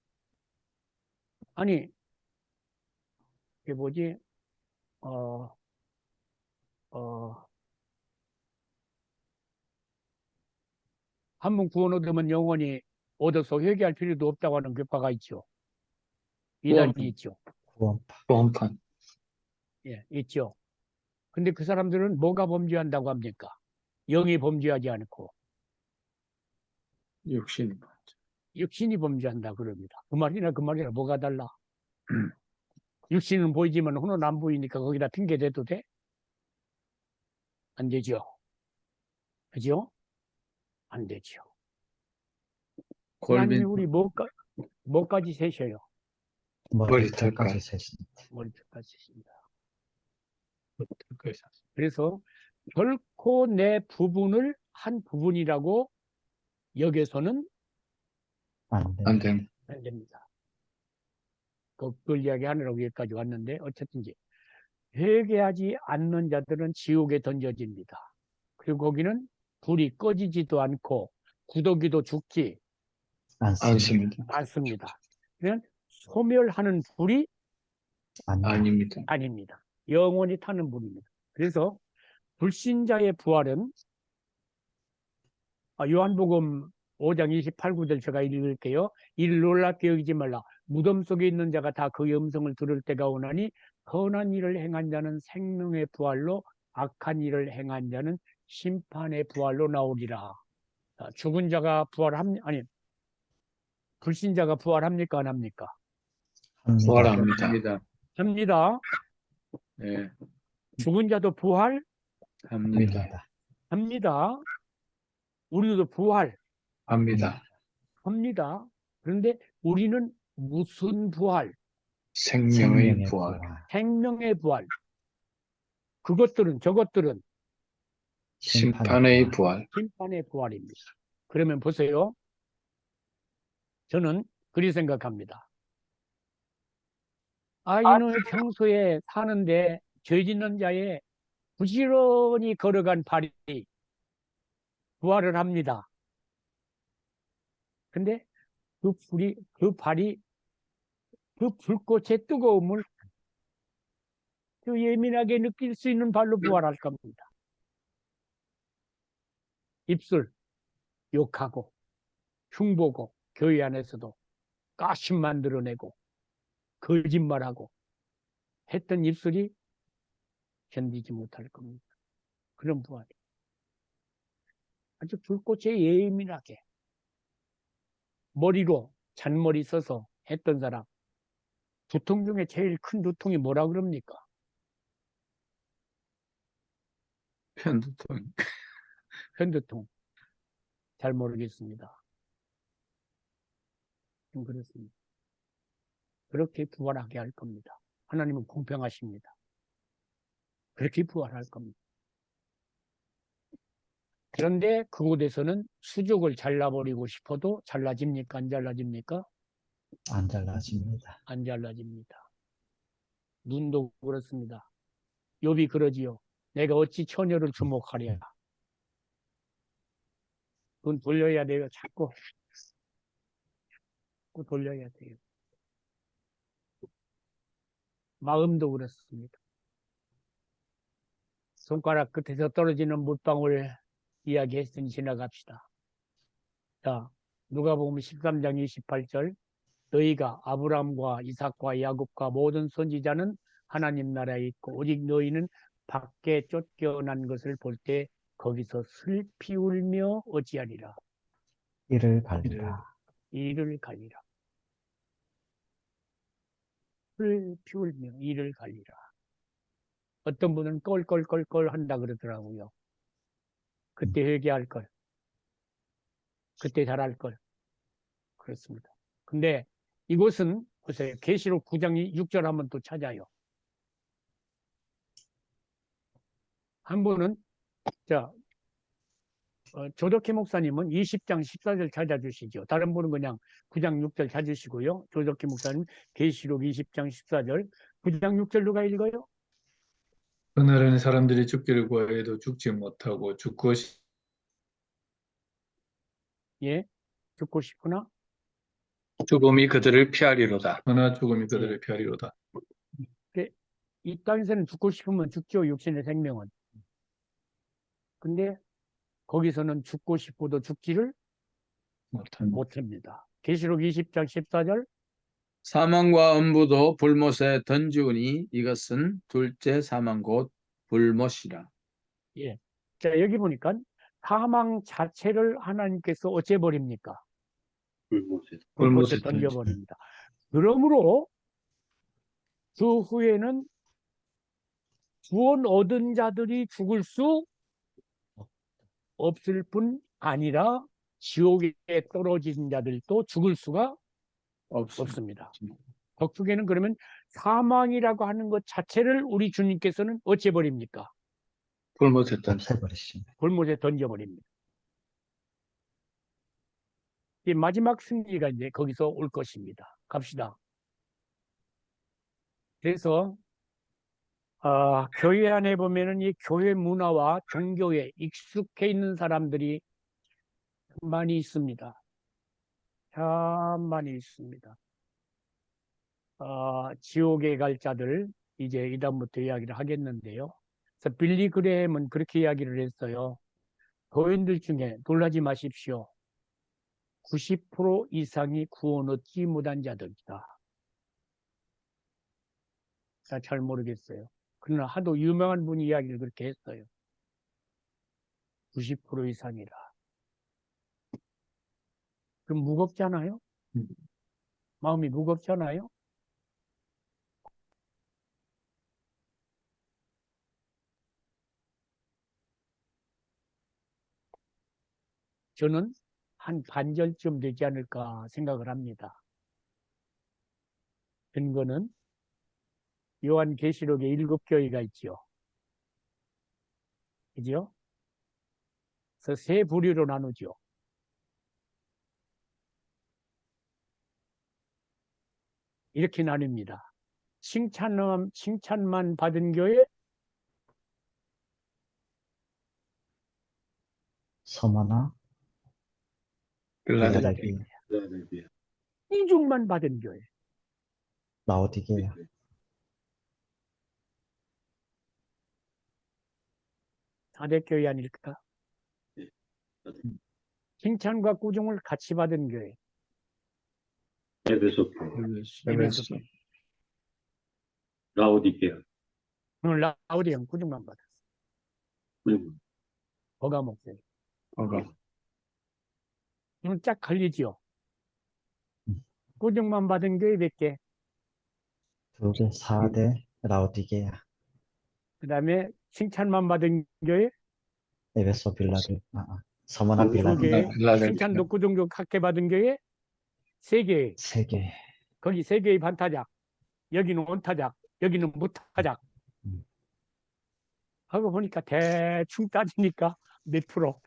아니 이게 뭐지? 한 번 구원 얻으면 영원히 얻어서 회개할 필요도 없다고 하는 교파가 있죠. 이단이 구원판. 있죠. 구원파. 보험판. 예, 있죠. 근데 그 사람들은 뭐가 범죄한다고 합니까? 영이 범죄하지 않고 육신. 육신이 범죄한다 그럽니다. 그 말이나 뭐가 달라? 육신은 보이지만 혼은 안 보이니까 거기다 핑계 대도 돼? 안 되죠. 그죠? 안 되죠. 하나님이 골빈 우리 뭐까지 세셔요? 머리털까지 세십니다. 머리끝까지 세십니다. 그래서 결코 내 부분을 한 부분이라고 여기서는 안 안 됩니다. 된. 안 됩니다. 그걸 이야기하느라고 여기까지 왔는데 어쨌든지 회개하지 않는 자들은 지옥에 던져집니다. 그리고 거기는 불이 꺼지지도 않고 구더기도 죽지 않습니다. 않습니다. 그냥 소멸하는 불이 아닙니다. 아닙니다. 영원히 타는 불입니다. 그래서 불신자의 부활은 요한복음 5장 28, 9절 제가 읽을게요. 이를 놀랍게 여기지 말라. 무덤 속에 있는 자가 다 그의 음성을 들을 때가 오나니 선한 일을 행한 자는 생명의 부활로 악한 일을 행한 자는 심판의 부활로 나오리라. 죽은 자가 불신자가 부활합니까? 안 합니까? 합니다. 부활합니다. 합니다. 네, 죽은 자도 부활합니다. 합니다. 우리도 부활합니다. 합니다. 그런데 우리는 무슨 부활? 생명의 부활. 생명의 부활. 저것들은 심판의 부활. 심판의 부활입니다. 그러면 보세요. 저는 그리 생각합니다. 이는 평소에 사는데 죄 짓는 자의 부지런히 걸어간 발이 부활을 합니다. 근데 그 발이 그 불꽃의 뜨거움을 그 예민하게 느낄 수 있는 발로 부활할 겁니다. 입술 욕하고 흉보고 교회 안에서도 가심 만들어내고 거짓말하고 했던 입술이 견디지 못할 겁니다. 그런 부활이. 아주 불꽃에 예민하게 머리로 잔머리 써서 했던 사람. 두통 중에 제일 큰 두통이 뭐라 그럽니까? 편두통. 편두통. 잘 모르겠습니다. 그렇습니다. 그렇게 부활하게 할 겁니다. 하나님은 공평하십니다. 그렇게 부활할 겁니다. 그런데 그곳에서는 수족을 잘라버리고 싶어도 잘라집니까? 안 잘라집니까? 안 잘라집니다. 안 잘라집니다. 눈도 그렇습니다. 욥이 그러지요. 내가 어찌 처녀를 주목하랴. 눈 돌려야 돼요. 자꾸 돌려야 돼요. 마음도 그렇습니다. 손가락 끝에서 떨어지는 물방울 이야기했으니 지나갑시다. 자, 누가복음 13장 28절. 너희가 아브라함과 이삭과 야곱과 모든 선지자는 하나님 나라에 있고 오직 너희는 밖에 쫓겨난 것을 볼 때 거기서 슬피 울며 어찌하리라. 이를 갈리라. 이를 갈리라. 슬피 울며 이를 갈리라. 어떤 분은 껄껄껄껄 한다 그러더라고요. 그때 회개할 걸. 그때 잘할 걸. 그렇습니다. 근데 이곳은 보세요. 계시록 9장 6절 한번 또 찾아요. 한 분은 조덕희 목사님은 20장 14절 찾아주시죠. 다른 분은 그냥 9장 6절 찾으시고요. 조덕희 목사님 계시록 20장 14절 9장 6절 누가 읽어요? 그날에는 사람들이 죽기를 구하여도 죽지 못하고 죽고 예, 죽고 싶구나. 죽음이 그들을 피하리로다. 싶으나 죽음이 그들을 피하리로다. 이 땅에서는 죽고 싶으면 죽죠. 육신의 생명은. 근데 거기서는 죽고 싶어도 죽지를 못합니다. 계시록 20장 14절 사망과 음부도 불못에 던지우니 이것은 둘째 사망 곧 불못이라. 예. 자, 여기 보니까 사망 자체를 하나님께서 어째 버립니까? 불못에 불못에 던져버립니다. 그러므로 그 후에는 구원 얻은 자들이 죽을 수 없을 뿐 아니라 지옥에 떨어진 자들도 죽을 수가 없습니다. 덕후에는 그러면 사망이라고 하는 것 자체를 우리 주님께서는 어째 버립니까? 불못에 던져. 없애버리십니다. 불못에 던져버립니다. 이 마지막 승리가 이제 거기서 올 것입니다. 갑시다. 그래서 교회 안에 보면은 이 교회 문화와 종교에 익숙해 있는 사람들이 많이 있습니다. 참 많이 있습니다. 지옥에 갈 자들 이제 이다음부터 이야기를 하겠는데요. 그래서 빌리 그레햄은 그렇게 이야기를 했어요. 교인들 중에 놀라지 마십시오. 90% 이상이 구원 얻지 못한 자들이다. 잘 모르겠어요. 그러나 하도 유명한 분이 이야기를 그렇게 했어요. 90% 이상이라. 그럼 무겁잖아요? 마음이 무겁잖아요? 저는 한 반절쯤 되지 않을까 생각을 합니다. 근거는 요한계시록에 7교회가 있죠. 그죠? 그래서 세 부류로 나누죠. 이렇게 나뉩니다. 칭찬만 받은 교회, 서머나 빌라델피아. 빌라델피아, 필라델피아. 인중만 받은 교회. 라오디게아. 사대교회 아닐까? 네. 칭찬과 꾸중을 같이 받은 교회. 에베소, 에베소. 라오디게아. 오늘 라우디언 꾸중만 받았어. 그리고 버가 목사님. 뭐가? 그럼 쫙 걸리지요. 음. 꾸중만 받은 교회 몇 개, 2개, 4대, 라오디게아, 그 다음에 칭찬만 받은 교회 에베소 서머나 두 두 개, 빌라델피아. 칭찬도 꾸중도 각계 받은 교회 세 개, 3개. 거기 세 개의 반타작, 여기는 원타작, 여기는 무타작 음. 하고 보니까 대충 따지니까 몇 프로?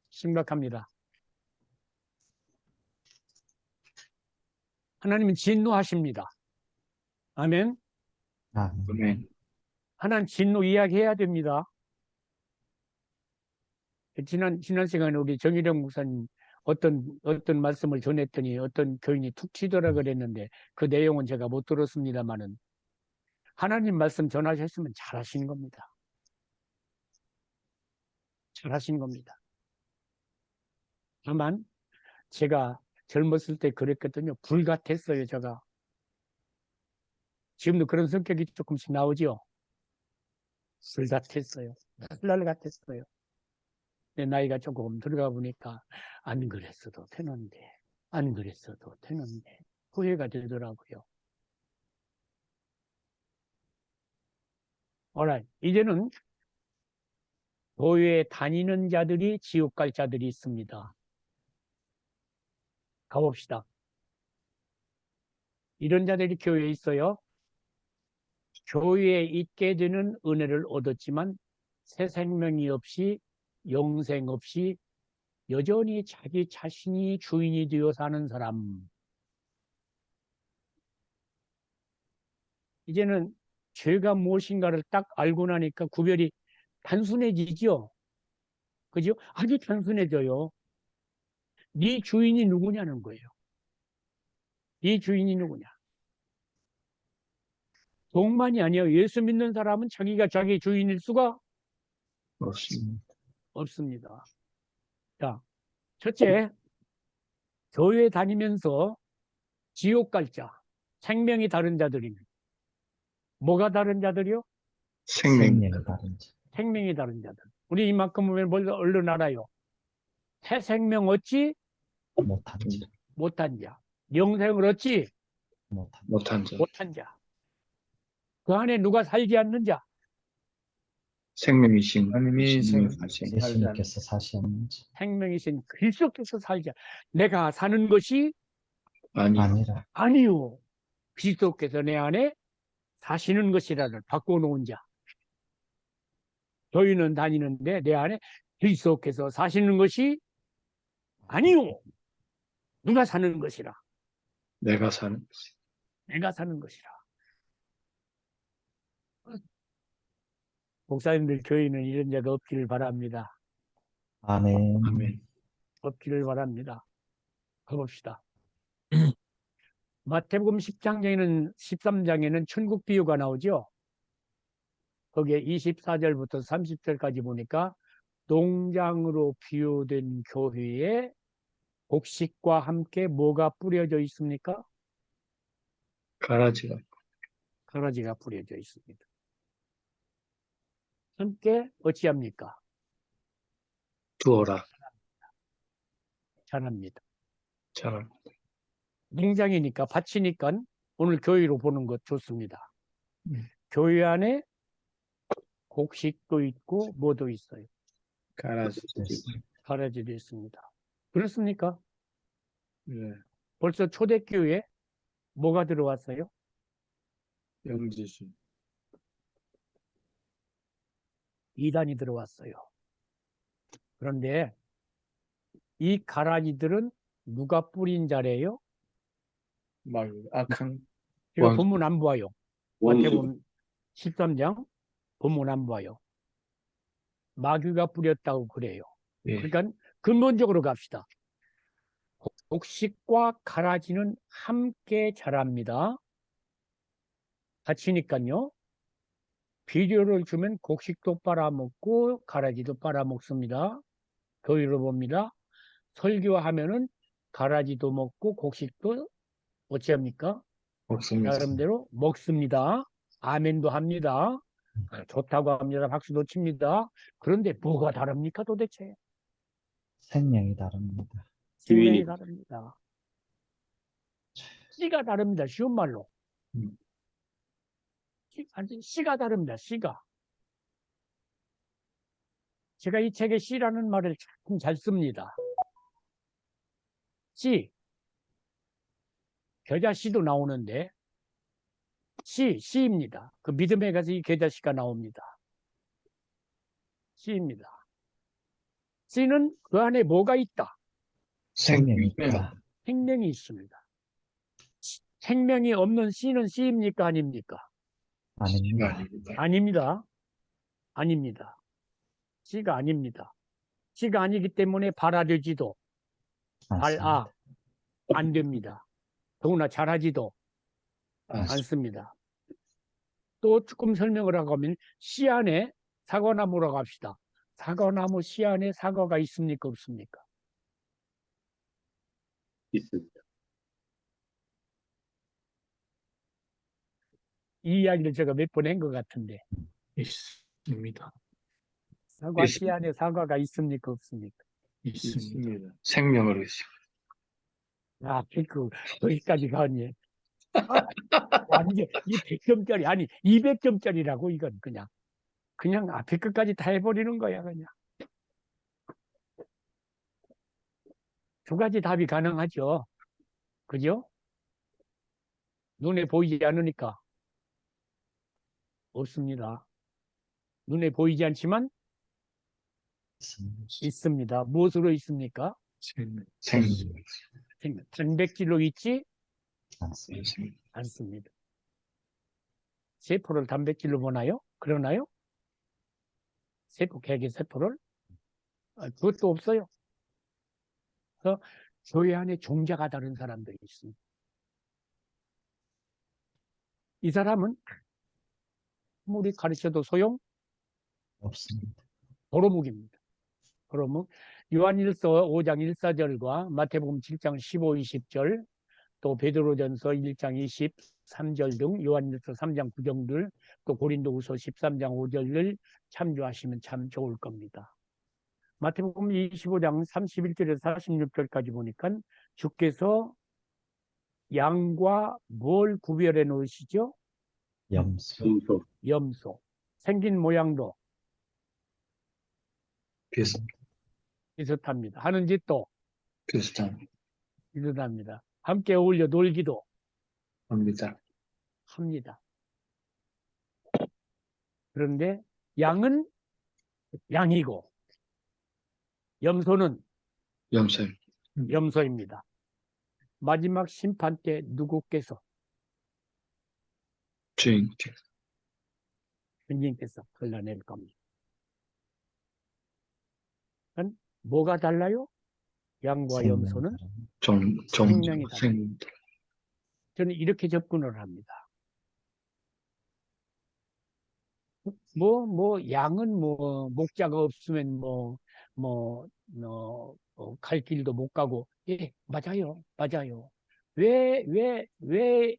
심각합니다. 하나님은 진노하십니다. 아멘. 아멘. 하나님 진노 이야기해야 됩니다. 지난 시간에 우리 정일영 목사님 어떤 말씀을 전했더니 어떤 교인이 툭 치더라 그랬는데 그 내용은 제가 못 들었습니다만은 하나님 말씀 전하셨으면 잘하신 겁니다. 잘하신 겁니다. 다만 제가 젊었을 때 그랬거든요. 불 같았어요, 제가. 지금도 그런 성격이 조금씩 나오죠. 불 같았어요. 날 같았어요. 내 나이가 조금 들어가 보니까 안 그랬어도 되는데, 안 그랬어도 되는데 후회가 되더라고요. alright. 이제는 교회에 다니는 자들이 지옥 갈 자들이 있습니다. 가봅시다. 이런 자들이 교회에 있어요. 교회에 있게 되는 은혜를 얻었지만 새 생명이 없이 영생 없이 여전히 자기 자신이 주인이 되어 사는 사람. 이제는 죄가 무엇인가를 딱 알고 나니까 구별이 단순해지죠. 그죠? 아주 단순해져요. 네 주인이 누구냐는 거예요. 네 주인이 누구냐. 동만이 아니에요. 예수 믿는 사람은 자기가 자기 주인일 수가 없습니다. 없습니다. 자, 첫째, 교회 다니면서 지옥 갈 자, 생명이 다른 자들이면 뭐가 다른 자들이요? 생명. 다른 자. 생명이 다른 자들. 우리 이만큼 보면 벌써 얼른 알아요. 새 생명 얻지 못한 자. 못한 자. 영생을 얻지 못한 자. 못한 자. 그 안에 누가 살지 않는 자. 생명이신 하나님이 예수님이 살지 예수님께서 사시는 자. 생명이신 그리스도께서 살자. 내가 사는 것이 아니라 아니요. 그리스도께서 내 안에 사시는 것이라를 바꿔놓은 자. 교회는 다니는데 내 안에 그리스도께서 사시는 것이 아니요. 누가 사는 것이라. 내가 사는 것이. 내가 사는 것이라. 목사님들 교회는 이런 자가 없기를 바랍니다. 아멘. 아멘. 없기를 바랍니다. 가봅시다. 마태복음 13장에는 천국 비유가 나오죠. 거기에 24절부터 30절까지 보니까 농장으로 비유된 교회에 곡식과 함께 뭐가 뿌려져 있습니까? 가라지가. 가라지가 뿌려져 있습니다. 함께 어찌합니까? 두어라. 자랍니다. 자, 농장이니까 밭이니까 오늘 교회로 보는 것 좋습니다. 교회 안에 곡식도 있고 뭐도 있어요. 가라지. 가라지도 있습니다. 그렇습니까? 네. 벌써 초대교회에 뭐가 들어왔어요? 영지주. 이단이 들어왔어요. 그런데 이 가라지들은 누가 뿌린 자래요? 말 악한 제가 원수. 본문 안 보아요. 원수. 마태복음 13장 본문 안 봐요. 마귀가 뿌렸다고 그래요. 예. 그러니까 근본적으로 갑시다. 곡식과 가라지는 함께 자랍니다. 같이니까요. 비료를 주면 곡식도 빨아먹고 가라지도 빨아먹습니다. 교회로 봅니다. 설교하면은 가라지도 먹고 곡식도 어찌합니까? 없습니다. 나름대로 먹습니다. 아멘도 합니다. 좋다고 합니다. 박수도 칩니다. 그런데 뭐가 다릅니까 도대체? 생명이 다릅니다. 생명이 주인이 다릅니다. 씨가 다릅니다. 쉬운 말로. 아니, 씨가 다릅니다. 씨가. 제가 이 책에 씨라는 말을 참 잘 씁니다. 씨. 겨자씨도 나오는데 씨입니다. 그 믿음에 가서 이 겨자씨가 나옵니다. 씨입니다. 씨는 그 안에 뭐가 있다? 생명이 있다. 생명이 있습니다. 생명이 없는 씨는 씨입니까? 아닙니까? 아닙니다. 아닙니다. 아닙니다. 씨가 아닙니다. 씨가 아니기 때문에 발아되지도 않습니다. 안 됩니다. 더구나 자라지도 않습니다. 또 조금 설명을 하고 하면 씨 안에 사과나무라고 합시다. 사과나무 씨 안에 사과가 있습니까? 없습니까? 있습니다. 이 이야기를 제가 몇 번 한 것 같은데 있습니다. 사과 씨 안에 사과가 있습니까? 없습니까? 있습니다. 생명으로 있습니다. 아, 거기까지 가니. 완전 이 100점짜리 아니 200점짜리라고 이건 그냥 앞에 끝까지 다 해버리는 거야 그냥. 두 가지 답이 가능하죠. 그죠? 눈에 보이지 않으니까 없습니다. 눈에 보이지 않지만 있습니다. 무엇으로 있습니까? 생명. 단백질로 있지 않습니다. 않습니다. 세포를 단백질로 보나요? 그러나요? 개개 세포를? 그것도 없어요. 그래서 교회 안에 종자가 다른 사람들이 있습니다. 이 사람은 아무리 가르쳐도 소용 없습니다. 도루묵입니다. 도루묵. 요한일서 5장 1~4절과 마태복음 7장 15, 20절 또 베드로전서 1장 23절 등 요한일서 3장 9절들 또 고린도후서 13장 5절을 참조하시면 참 좋을 겁니다. 마태복음 25장 31절에서 46절까지 보니까 주께서 양과 뭘 구별해 놓으시죠? 염소. 염소, 염소. 생긴 모양도 비슷합니다. 하는 짓도 비슷합니다. 함께 어울려 놀기도 합니다. 그런데 양은 양이고 염소는 염소입니다. 마지막 심판 때 누구께서 주님께서 걸러낼 겁니다. 그러니까 뭐가 달라요? 양과 생명이 염소는 다릅니다. 생명이 다릅니다. 저는 이렇게 접근을 합니다. 양은 목자가 없으면 갈 길도 못 가고, 예, 맞아요. 왜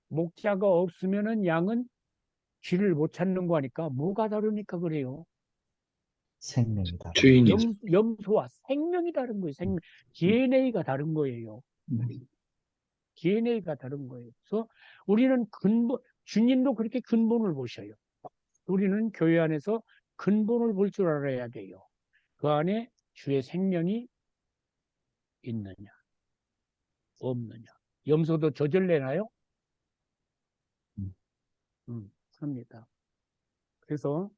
목자가 없으면은 양은 길을 못 찾는 거 하니까 뭐가 다르니까 그래요? 생명이 다릅니다. 염소와 생명이 다른 거예요. DNA가 다른 거예요. DNA가 다른 거예요. 그래서 우리는 주님도 그렇게 근본을 보셔요. 우리는 교회 안에서 근본을 볼 줄 알아야 돼요. 그 안에 주의 생명이 있느냐, 없느냐. 염소도 젖을 내나요? 합니다. 그래서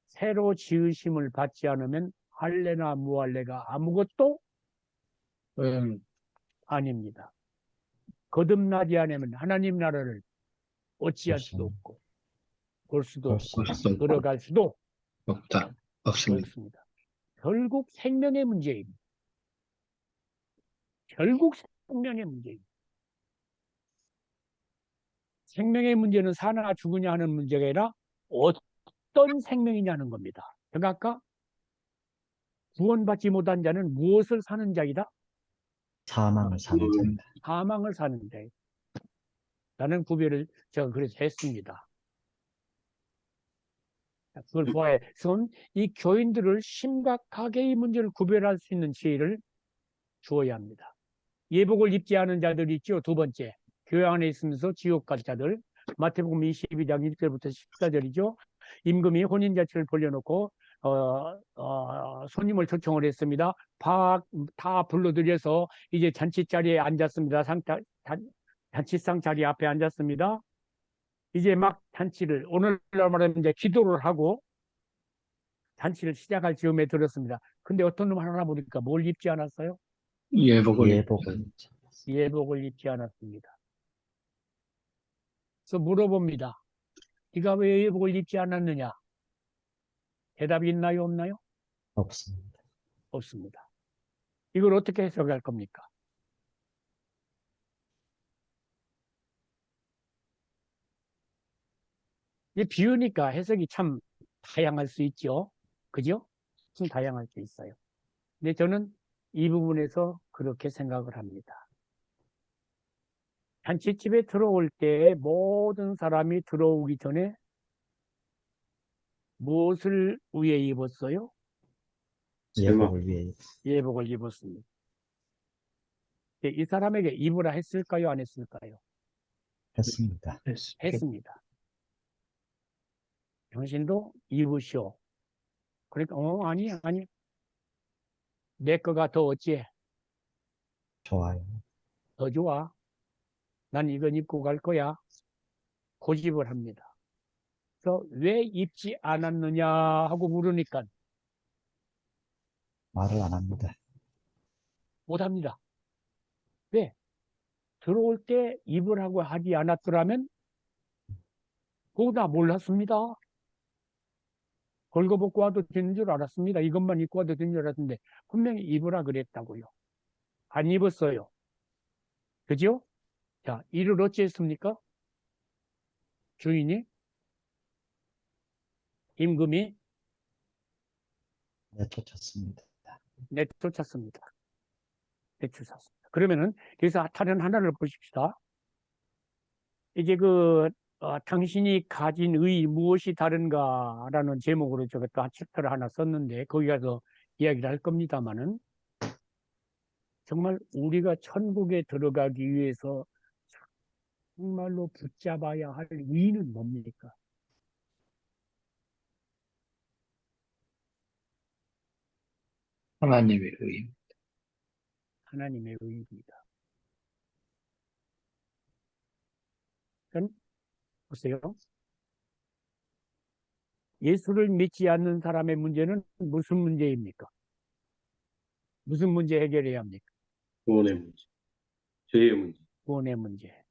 새로 지으심을 받지 않으면 할례나 무할례가 아무것도 아닙니다. 거듭나지 않으면 하나님 나라를 어찌할 수도 없고 볼 수도 없고 들어갈 수도 없습니다. 결국 생명의 문제입니다. 생명의 문제는 사나 죽으냐 하는 문제가 아니라 어떤 생명이냐는 겁니다. 제가 아까 구원받지 못한 자는 무엇을 사는 자이다? 사망을 사는 자입니다. 사망을 사는 자이다. 라는 구별을 제가 그래서 했습니다. 그걸 보아선 이 교인들을 심각하게 이 문제를 구별할 수 있는 지혜를 주어야 합니다. 예복을 입지 않은 자들이 있죠. 두 번째, 교회 안에 있으면서 지옥 갈 자들. 마태복음 22장 1절부터 14절이죠. 임금이 혼인 잔치를 벌려놓고 손님을 초청을 했습니다. 다 불러들여서 이제 잔치 자리에 앉았습니다. 잔치상 자리 앞에 앉았습니다. 이제 막 잔치를 오늘날 말하면 이제 기도를 하고 잔치를 시작할 즈음에 들었습니다. 근데 어떤 놈 하나 보니까 뭘 입지 않았어요? 예복을 예복을 예복을 입지 않았습니다. 그래서 물어봅니다. 네가 왜 예복을 입지 않았느냐? 대답이 있나요, 없나요? 없습니다. 없습니다. 이걸 어떻게 해석할 겁니까? 이 비유니까 해석이 참 다양할 수 있죠. 그죠? 좀 다양할 수 있어요. 근데 저는 이 부분에서 그렇게 생각을 합니다. 잔치집에 들어올 때 모든 사람이 들어오기 전에 무엇을 위해 입었어요? 예복을 위해 예복을 입었습니다. 이 사람에게 입으라 했을까요? 안 했을까요? 했습니다. 했습니다. 당신도 입으시오. 그러니까 아니 내 거가 더 어찌해? 좋아요. 더 좋아. 난 이건 입고 갈 거야. 고집을 합니다. 그래서 왜 입지 않았느냐 하고 물으니까 말을 안 합니다. 못합니다. 왜? 들어올 때 입으라고 하지 않았더라면 그거 다 몰랐습니다. 걸거벗고 와도 되는 줄 알았습니다. 이것만 입고 와도 되는 줄 알았는데 분명히 입으라 그랬다고요. 안 입었어요. 그죠? 자, 이를 어찌했습니까? 주인이 임금이 내쫓았습니다. 내쫓았습니다. 내쫓았습니다. 그러면은 여기서 다른 하나를 보십시다. 이제 당신이 가진 의 무엇이 다른가라는 제목으로 제가 또 챕터를 하나 썼는데 거기 가서 이야기를 할 겁니다만은 정말 우리가 천국에 들어가기 위해서 정말로 붙잡아야 할 의는 뭡니까? 하나님의 의. 하나님의 의입니다. 그럼 보세요. 예수를 믿지 않는 사람의 문제는 무슨 문제입니까? 무슨 문제 해결해야 합니까? 구원의 문제, 죄의 문제. 구원의 문제,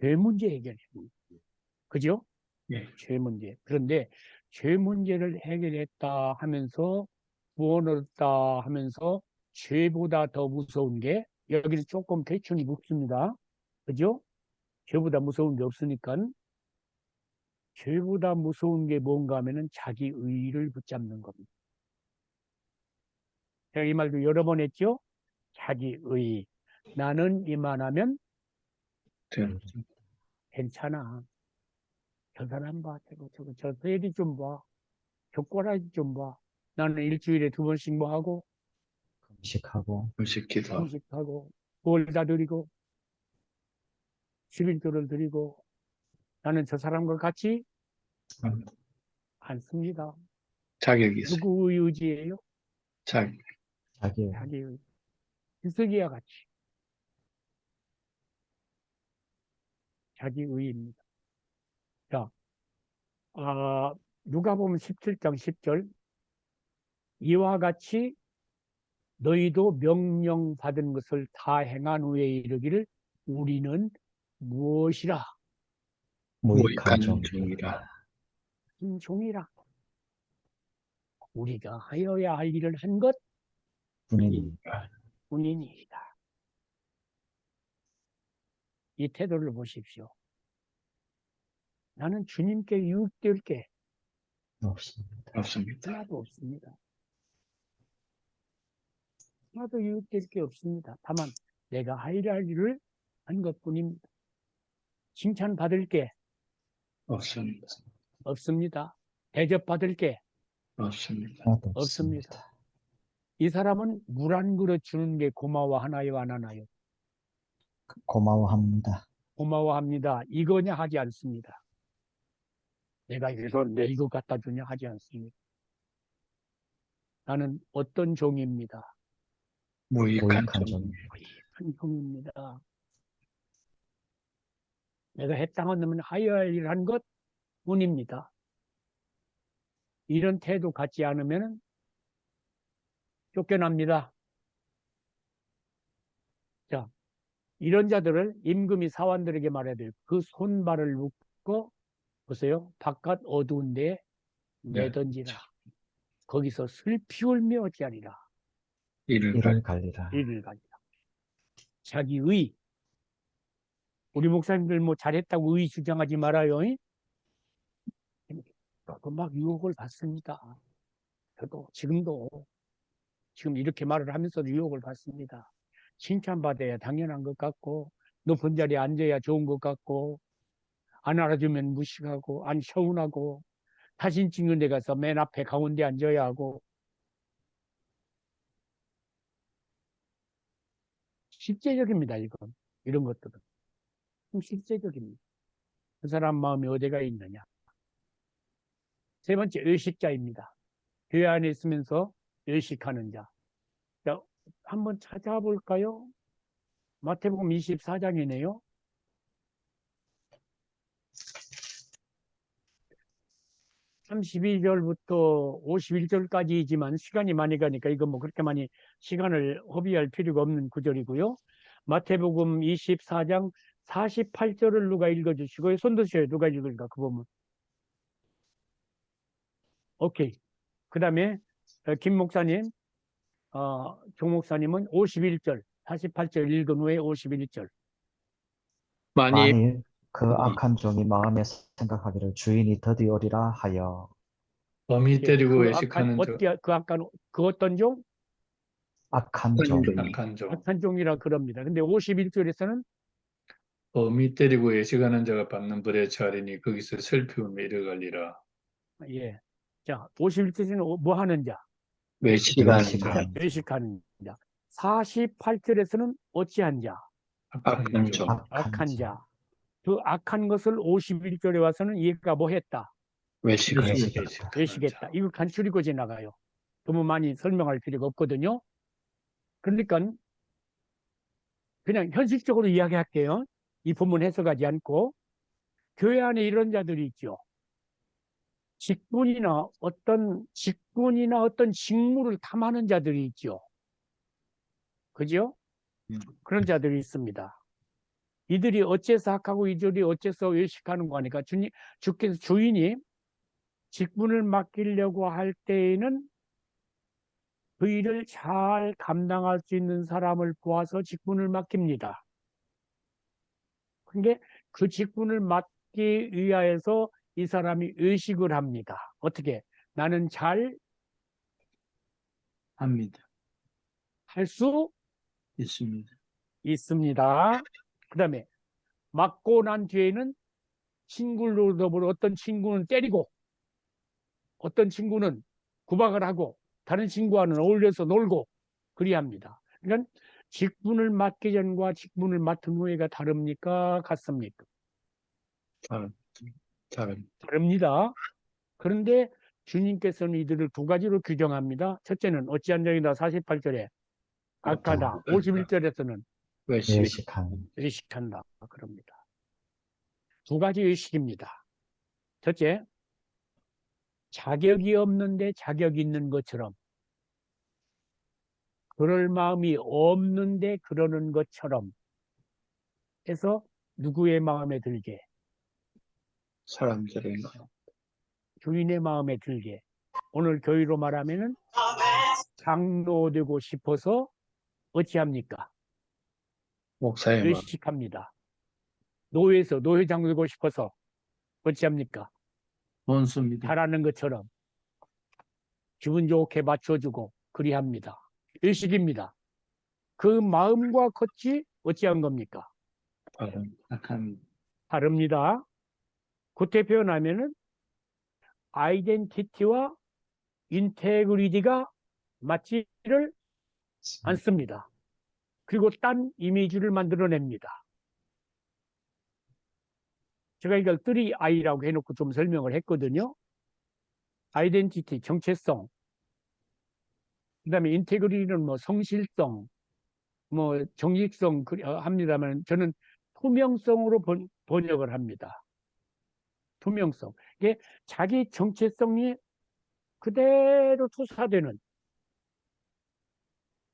죄 문제 해결해야 합니다. 그죠? 예. 죄 문제. 그런데 죄 문제를 해결했다 하면서 구원을 얻다 하면서 죄보다 더 무서운 게 여기는 조금 대충 묻습니다. 그죠? 죄보다 무서운 게 없으니까 죄보다 무서운 게 뭔가 하면은 자기 의의를 붙잡는 겁니다. 제가 이 말도 여러 번 했죠? 자기 의의. 나는 이만하면 괜찮아. 저 사람 봐. 저 세리 좀 봐. 저 꼬라지 좀 봐. 나는 일주일에 2번씩 뭐 하고, 금식하고 금식기도 금식하고, 구월다 드리고, 11조를 드리고, 나는 저 사람과 같이 않습니다. 자격이 있어요. 누구의 의지예요? 자격. 자기 자기의. 히스기야 같이. 자기 의입니다. 자, 누가복음 17장 10절. 이와 같이 너희도 명령받은 것을 다 행한 후에 이르기를 우리는 무엇이라? 무익한 무익한 종이라. 종이라. 우리가 하여야 할 일을 한 것 군인입니다. 뿐이니이다. 이 태도를 보십시오. 나는 주님께 유익될 게 없습니다. 없습니다. 하나도 없습니다. 하나도 유익될 게 없습니다. 다만 내가 하여야 할 일을 한 것뿐입니다. 칭찬받을 게 없습니다. 없습니다. 대접받을 게 없습니다. 하나도 없습니다. 이 사람은 물 한 그릇 주는 게 고마워하나요, 안 하나요? 고마워합니다. 고마워합니다. 이거냐 하지 않습니다. 내가 이거 갖다 주냐 하지 않습니다. 나는 어떤 종입니다. 무익한 무익한 종. 종. 한 종입니다. 내가 해당한 놈은 하여야 할 일 한 것 뿐입니다. 이런 태도 갖지 않으면 쫓겨납니다. 자, 이런 자들을 임금이 사환들에게 말해야 돼요. 그 손발을 묶고 보세요. 바깥 어두운 데에 내던지라. 거기서 슬피 울며 어찌하리라. 이를 이를 갈리라. 이를 가리라. 자기의 우리 목사님들 뭐 잘했다고 의 주장하지 말아요. 막 유혹을 받습니다. 저도 지금도 지금 이렇게 말을 하면서도 유혹을 받습니다. 칭찬받아야 당연한 것 같고 높은 자리에 앉아야 좋은 것 같고 안 알아주면 무식하고 안 서운하고 사진 찍는 데 가서 맨 앞에 가운데 앉아야 하고 실제적입니다. 이건 이런 것들은 좀 실제적입니다. 그 사람 마음이 어디가 있느냐. 세 번째 의식자입니다. 교회 안에 있으면서 의식하는 자. 자, 한번 찾아볼까요? 마태복음 24장이네요. 32절부터 51절까지이지만 시간이 많이 가니까 이거 뭐 그렇게 많이 시간을 허비할 필요가 없는 구절이고요. 마태복음 24장 48절을 누가 읽어주시고요. 손 드셔요. 누가 읽을까? 그 보면. 오케이. 그 다음에 김 목사님, 종 목사님은 51절, 48절 읽은 후에 51절. 만일 그 악한 종이 마음에 생각하기를 주인이 더디 오리라 하여 범이 때리고 그 외식하는 그 어떤 종? 악한 종 악한 종. 악한 종이라 그럽니다. 근데 51절에서는 범이 때리고 외식하는 자가 받는 벌에 처하리니 거기서 슬피 울며 이를 갈리라. 예. 자, 51절에서는 뭐 하는 자? 외식하는 자. 외식하는 자. 외식하는 자. 48절에서는 어찌한 자? 악한 종. 악한 자. 그 악한 것을 51절에 와서는 얘가 뭐 했다? 외식을 외식했다. 외식했다. 이거 간추리고 지나가요. 너무 많이 설명할 필요가 없거든요. 그러니까 그냥 현실적으로 이야기할게요. 이 본문 해석하지 않고 교회 안에 이런 자들이 있죠. 직분이나 어떤 직무를 탐하는 자들이 있죠. 그죠? 그런 자들이 있습니다. 이들이 어째서 악하고 이들이 어째서 외식하는 거 하니까 주께서 주인이 직분을 맡기려고 할 때에는 그 일을 잘 감당할 수 있는 사람을 보아서 직분을 맡깁니다. 근데 그 직분을 맡기 위하여서 이 사람이 의식을 합니다. 어떻게? 나는 잘 합니다. 할 수 있습니다. 있습니다. 그 다음에 맡고 난 뒤에는 친구를 더불어 어떤 친구는 때리고 어떤 친구는 구박을 하고 다른 친구와는 어울려서 놀고 그리합니다. 그러니까 직분을 맡기 전과 직분을 맡은 후에가 다릅니까? 같습니까? 다릅니다. 그런데 주님께서는 이들을 두 가지로 규정합니다. 첫째는 어찌한 자이다 48절에 악하다. 51절에서는 의식한다. 그럽니다. 두 가지 의식입니다. 첫째, 자격이 없는데 자격이 있는 것처럼 그럴 마음이 없는데 그러는 것처럼 해서 누구의 마음에 들게? 사람들의 주인의 마음에 들게. 오늘 교회로 말하면은 장로 되고 싶어서 어찌합니까? 목사의 마음. 의식합니다. 노회에서 노회장 되고 싶어서 어찌합니까? 돈 씁니다. 잘하는 것처럼 기분 좋게 맞춰주고 그리합니다. 의식입니다. 그 마음과 같이 어찌한 겁니까? 악한 다릅니다. 구태 표현하면은 아이덴티티와 인테그리티가 맞지를 않습니다. 그리고 딴 이미지를 만들어냅니다. 제가 이걸 3I라고 해놓고 좀 설명을 했거든요. 아이덴티티, 정체성, 그 다음에 인테그리티는 뭐 성실성, 뭐 정직성 합니다만 저는 투명성으로 번역을 합니다. 투명성. 이게 자기 정체성이 그대로 투사되는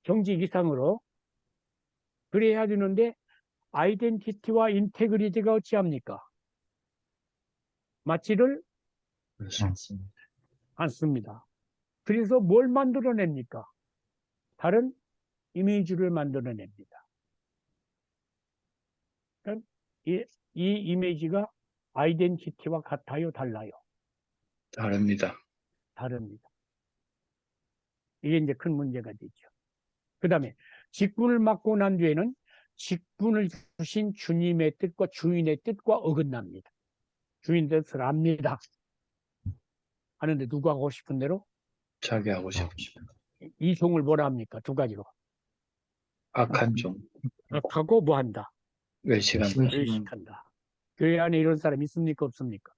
정직 이상으로 그래야 되는데 아이덴티티와 인테그리티가 어찌합니까? 맞지를 않습니다. 않습니다. 그래서 뭘 만들어냅니까? 다른 이미지를 만들어냅니다. 그러니까 이 이미지가 아이덴티티와 같아요, 달라요? 다릅니다. 다릅니다. 이게 이제 큰 문제가 되죠. 그 다음에 직분을 맡고 난 뒤에는 직분을 주신 주님의 뜻과 주인의 뜻과 어긋납니다. 주인 뜻을 압니다. 하는데 누가 하고 싶은 대로 자기 하고 싶습니다. 이 종을 뭐라 합니까? 두 가지로. 악한 종, 하고 뭐 한다? 외식한다. 의식한다. 교회 안에 이런 사람 있습니까? 없습니까?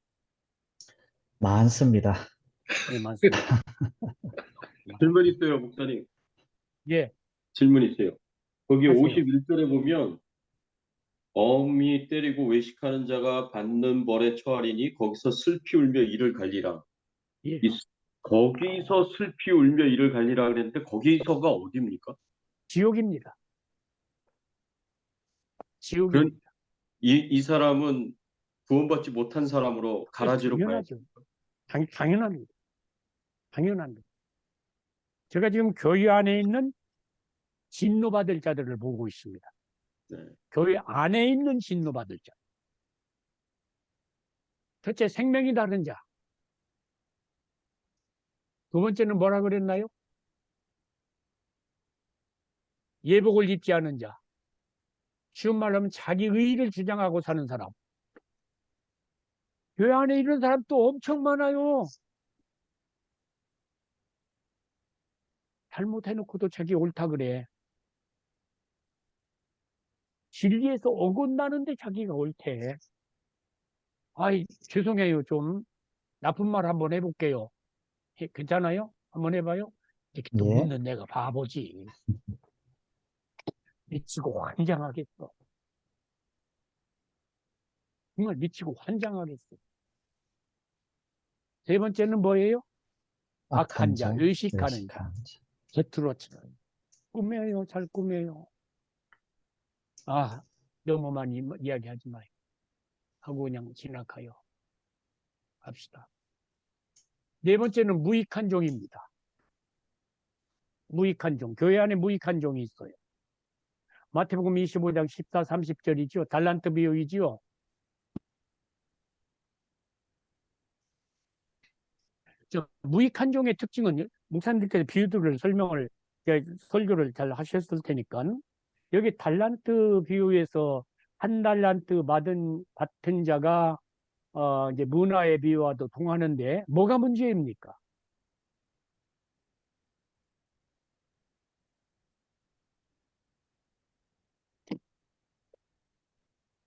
많습니다. 네, 많습니다. 질문 있어요, 목사님. 예, 질문 있어요. 거기 하세요. 51절에 보면 엄히 때리고 외식하는 자가 받는 벌에 처하리니 거기서 슬피 울며 이를 갈리라. 예. 거기서 슬피 울며 이를 갈리라 그랬는데 거기서가 어디입니까? 지옥입니다. 지옥입니다. 이 사람은 구원받지 못한 사람으로 가라지로 가야 당연하죠. 당연합니다. 당연합니다. 제가 지금 교회 안에 있는 진노받을 자들을 보고 있습니다. 네. 교회 안에 있는 진노받을 자. 첫째, 생명이 다른 자. 두 번째는 뭐라 그랬나요? 예복을 입지 않은 자. 쉬운 말로 하면 자기 의의를 주장하고 사는 사람. 교회 안에 이런 사람 또 엄청 많아요. 잘못해놓고도 자기 옳다 그래. 진리에서 어긋나는데 자기가 옳대. 아이, 죄송해요. 좀 나쁜 말 한번 해볼게요. 괜찮아요? 한번 해봐요. 이렇게 또 예. 묻는 내가 바보지. 미치고 환장하겠어. 정말 미치고 환장하겠어. 세 번째는 뭐예요? 악한 자, 의식하는 자. 의식하는 자. 겉으로처럼. 꾸며요, 잘 꾸며요. 아, 너무 많이 이야기하지 마요. 하고 그냥 지나가요. 합시다. 네 번째는 무익한 종입니다. 무익한 종. 교회 안에 무익한 종이 있어요. 마태복음 25장 14, 30절이죠. 달란트 비유이지요. 무익한 종의 특징은 목사님들께서 비유들을 설교를 잘 하셨을 테니까 여기 달란트 비유에서 한 달란트 받은 자가 이제 문화의 비유와도 통하는데 뭐가 문제입니까?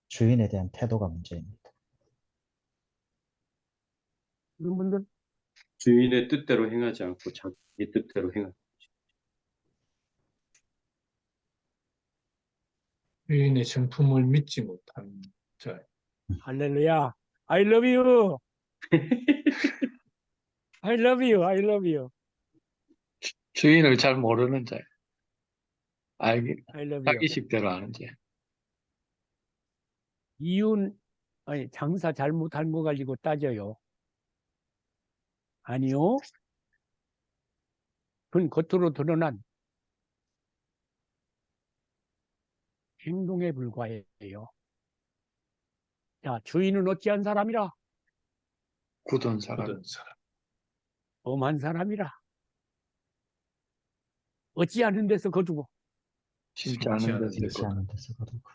주인에 대한 태도가 문제입니다. 이런 분들 주인의 뜻대로 행하지 않고 자기 뜻대로 행하지. 주인의 정품을 믿지 못하는 자. 할렐루야. I love you. I love you. I love you. 주인을 잘 모르는 자, 알기 I love you. 자기식대로 하는 자. 아니 장사 잘못한 거 가지고 따져요. 아니요. 그건 겉으로 드러난 행동에 불과해요. 자, 주인은 어찌한 사람이라? 굳은 사람. 모든 사람. 엄한 사람이라. 어찌하는 데서 거두고. 심지 않은 데서 심지 그렇지 않은 데서 거두고.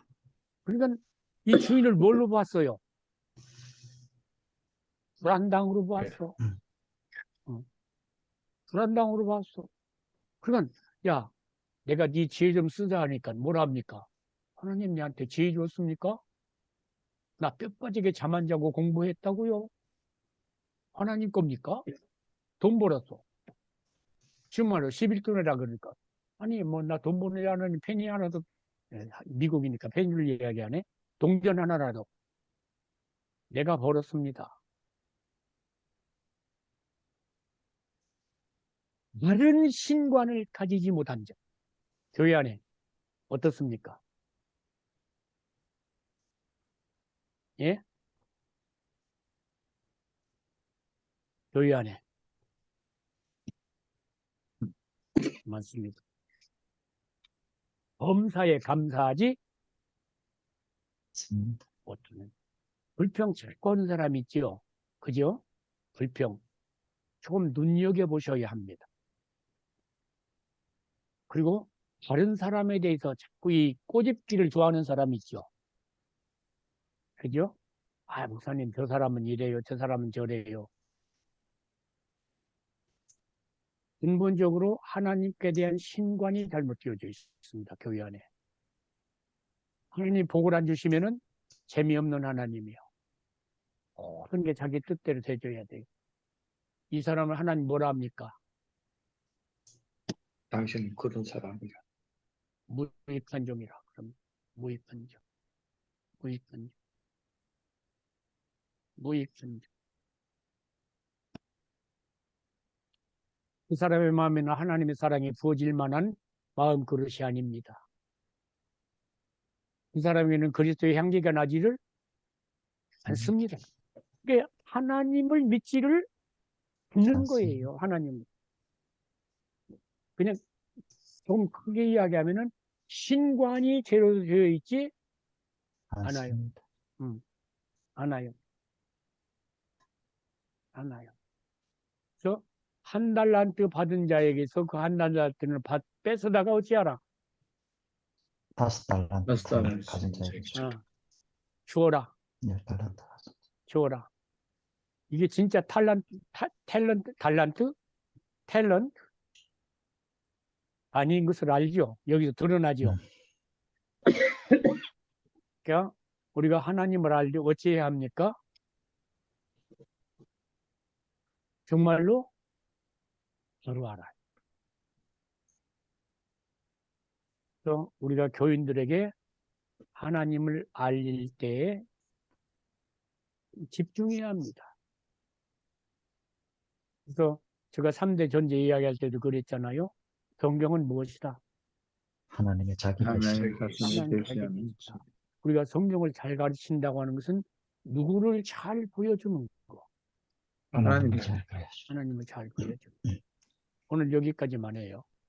그러니까 이 주인을 뭘로 봤어요? 불안당으로 봤어. 불안당으로 봤어. 그러면 야, 내가 네 지혜 좀 쓰자 하니까 뭐라 합니까? 하나님 내한테 지혜 줬습니까? 나 뼈 빠지게 잠 안 자고 공부했다고요? 하나님 겁니까? 돈 벌었어. 정말로 11돈이라 그러니까. 아니, 뭐, 나 돈 버느라는 penny 하나도, 미국이니까 penny를 이야기하네. 동전 하나라도 내가 벌었습니다. 다른 신관을 가지지 못한 자. 교회 안에 어떻습니까? 예? 교회 안에. 맞습니다. 범사에 감사하지 맞습니다. 못하는. 불평 잘 는 사람 있지요. 그죠? 불평. 조금 눈여겨보셔야 합니다. 그리고 다른 사람에 대해서 자꾸 이 꼬집기를 좋아하는 사람이 있죠. 그죠? 아, 목사님, 저 사람은 이래요. 저 사람은 저래요. 근본적으로 하나님께 대한 신관이 잘못되어져 있습니다. 교회 안에. 하나님 복을 안 주시면은 재미없는 하나님이요. 모든 게 자기 뜻대로 되줘야 돼요. 이 사람을 하나님 뭐라 합니까? 당신은 그런 사람이야. 무익한 종이라. 그럼 무익한 종. 무익한 종. 무익한 종. 그 사람의 마음에는 하나님의 사랑이 부어질 만한 마음 그릇이 아닙니다. 그 사람에게는 그리스도의 향기가 나지를 않습니다. 그게 하나님을 믿지를 않는 않습니다. 거예요. 하나님. 그냥 좀 크게 이야기하면은 신관이 제로 되어 있지 않아요. 않습니다. 않아요. 않아요. 그래서 한 달란트 받은 자에게서 그 한 달란트는 뺏어다가 어찌하라? 5달란트 다섯 달란트 가진 자에게 주어라. 10달란트 가진 주어라. 이게 진짜 달란트? 탤런트? 아닌 것을 알죠. 여기서 드러나죠. 그러니까 우리가 하나님을 알려 어찌해야 합니까? 정말로 서로 알아요. 그래서 우리가 교인들에게 하나님을 알릴 때에 집중해야 합니다. 그래서 제가 3대 존재 이야기할 때도 그랬잖아요. 성경은 무엇이다? 하나님의 자기 계시 하나님 자신이 하나님 자기 계시하는 계시다. 우리가 성경을 잘 가르친다고 하는 것은 누구를 잘 보여주는 거. 하나님 하나님을 잘 보여주시고 하나님을 잘 보여주는 거. 오늘 여기까지만 해요.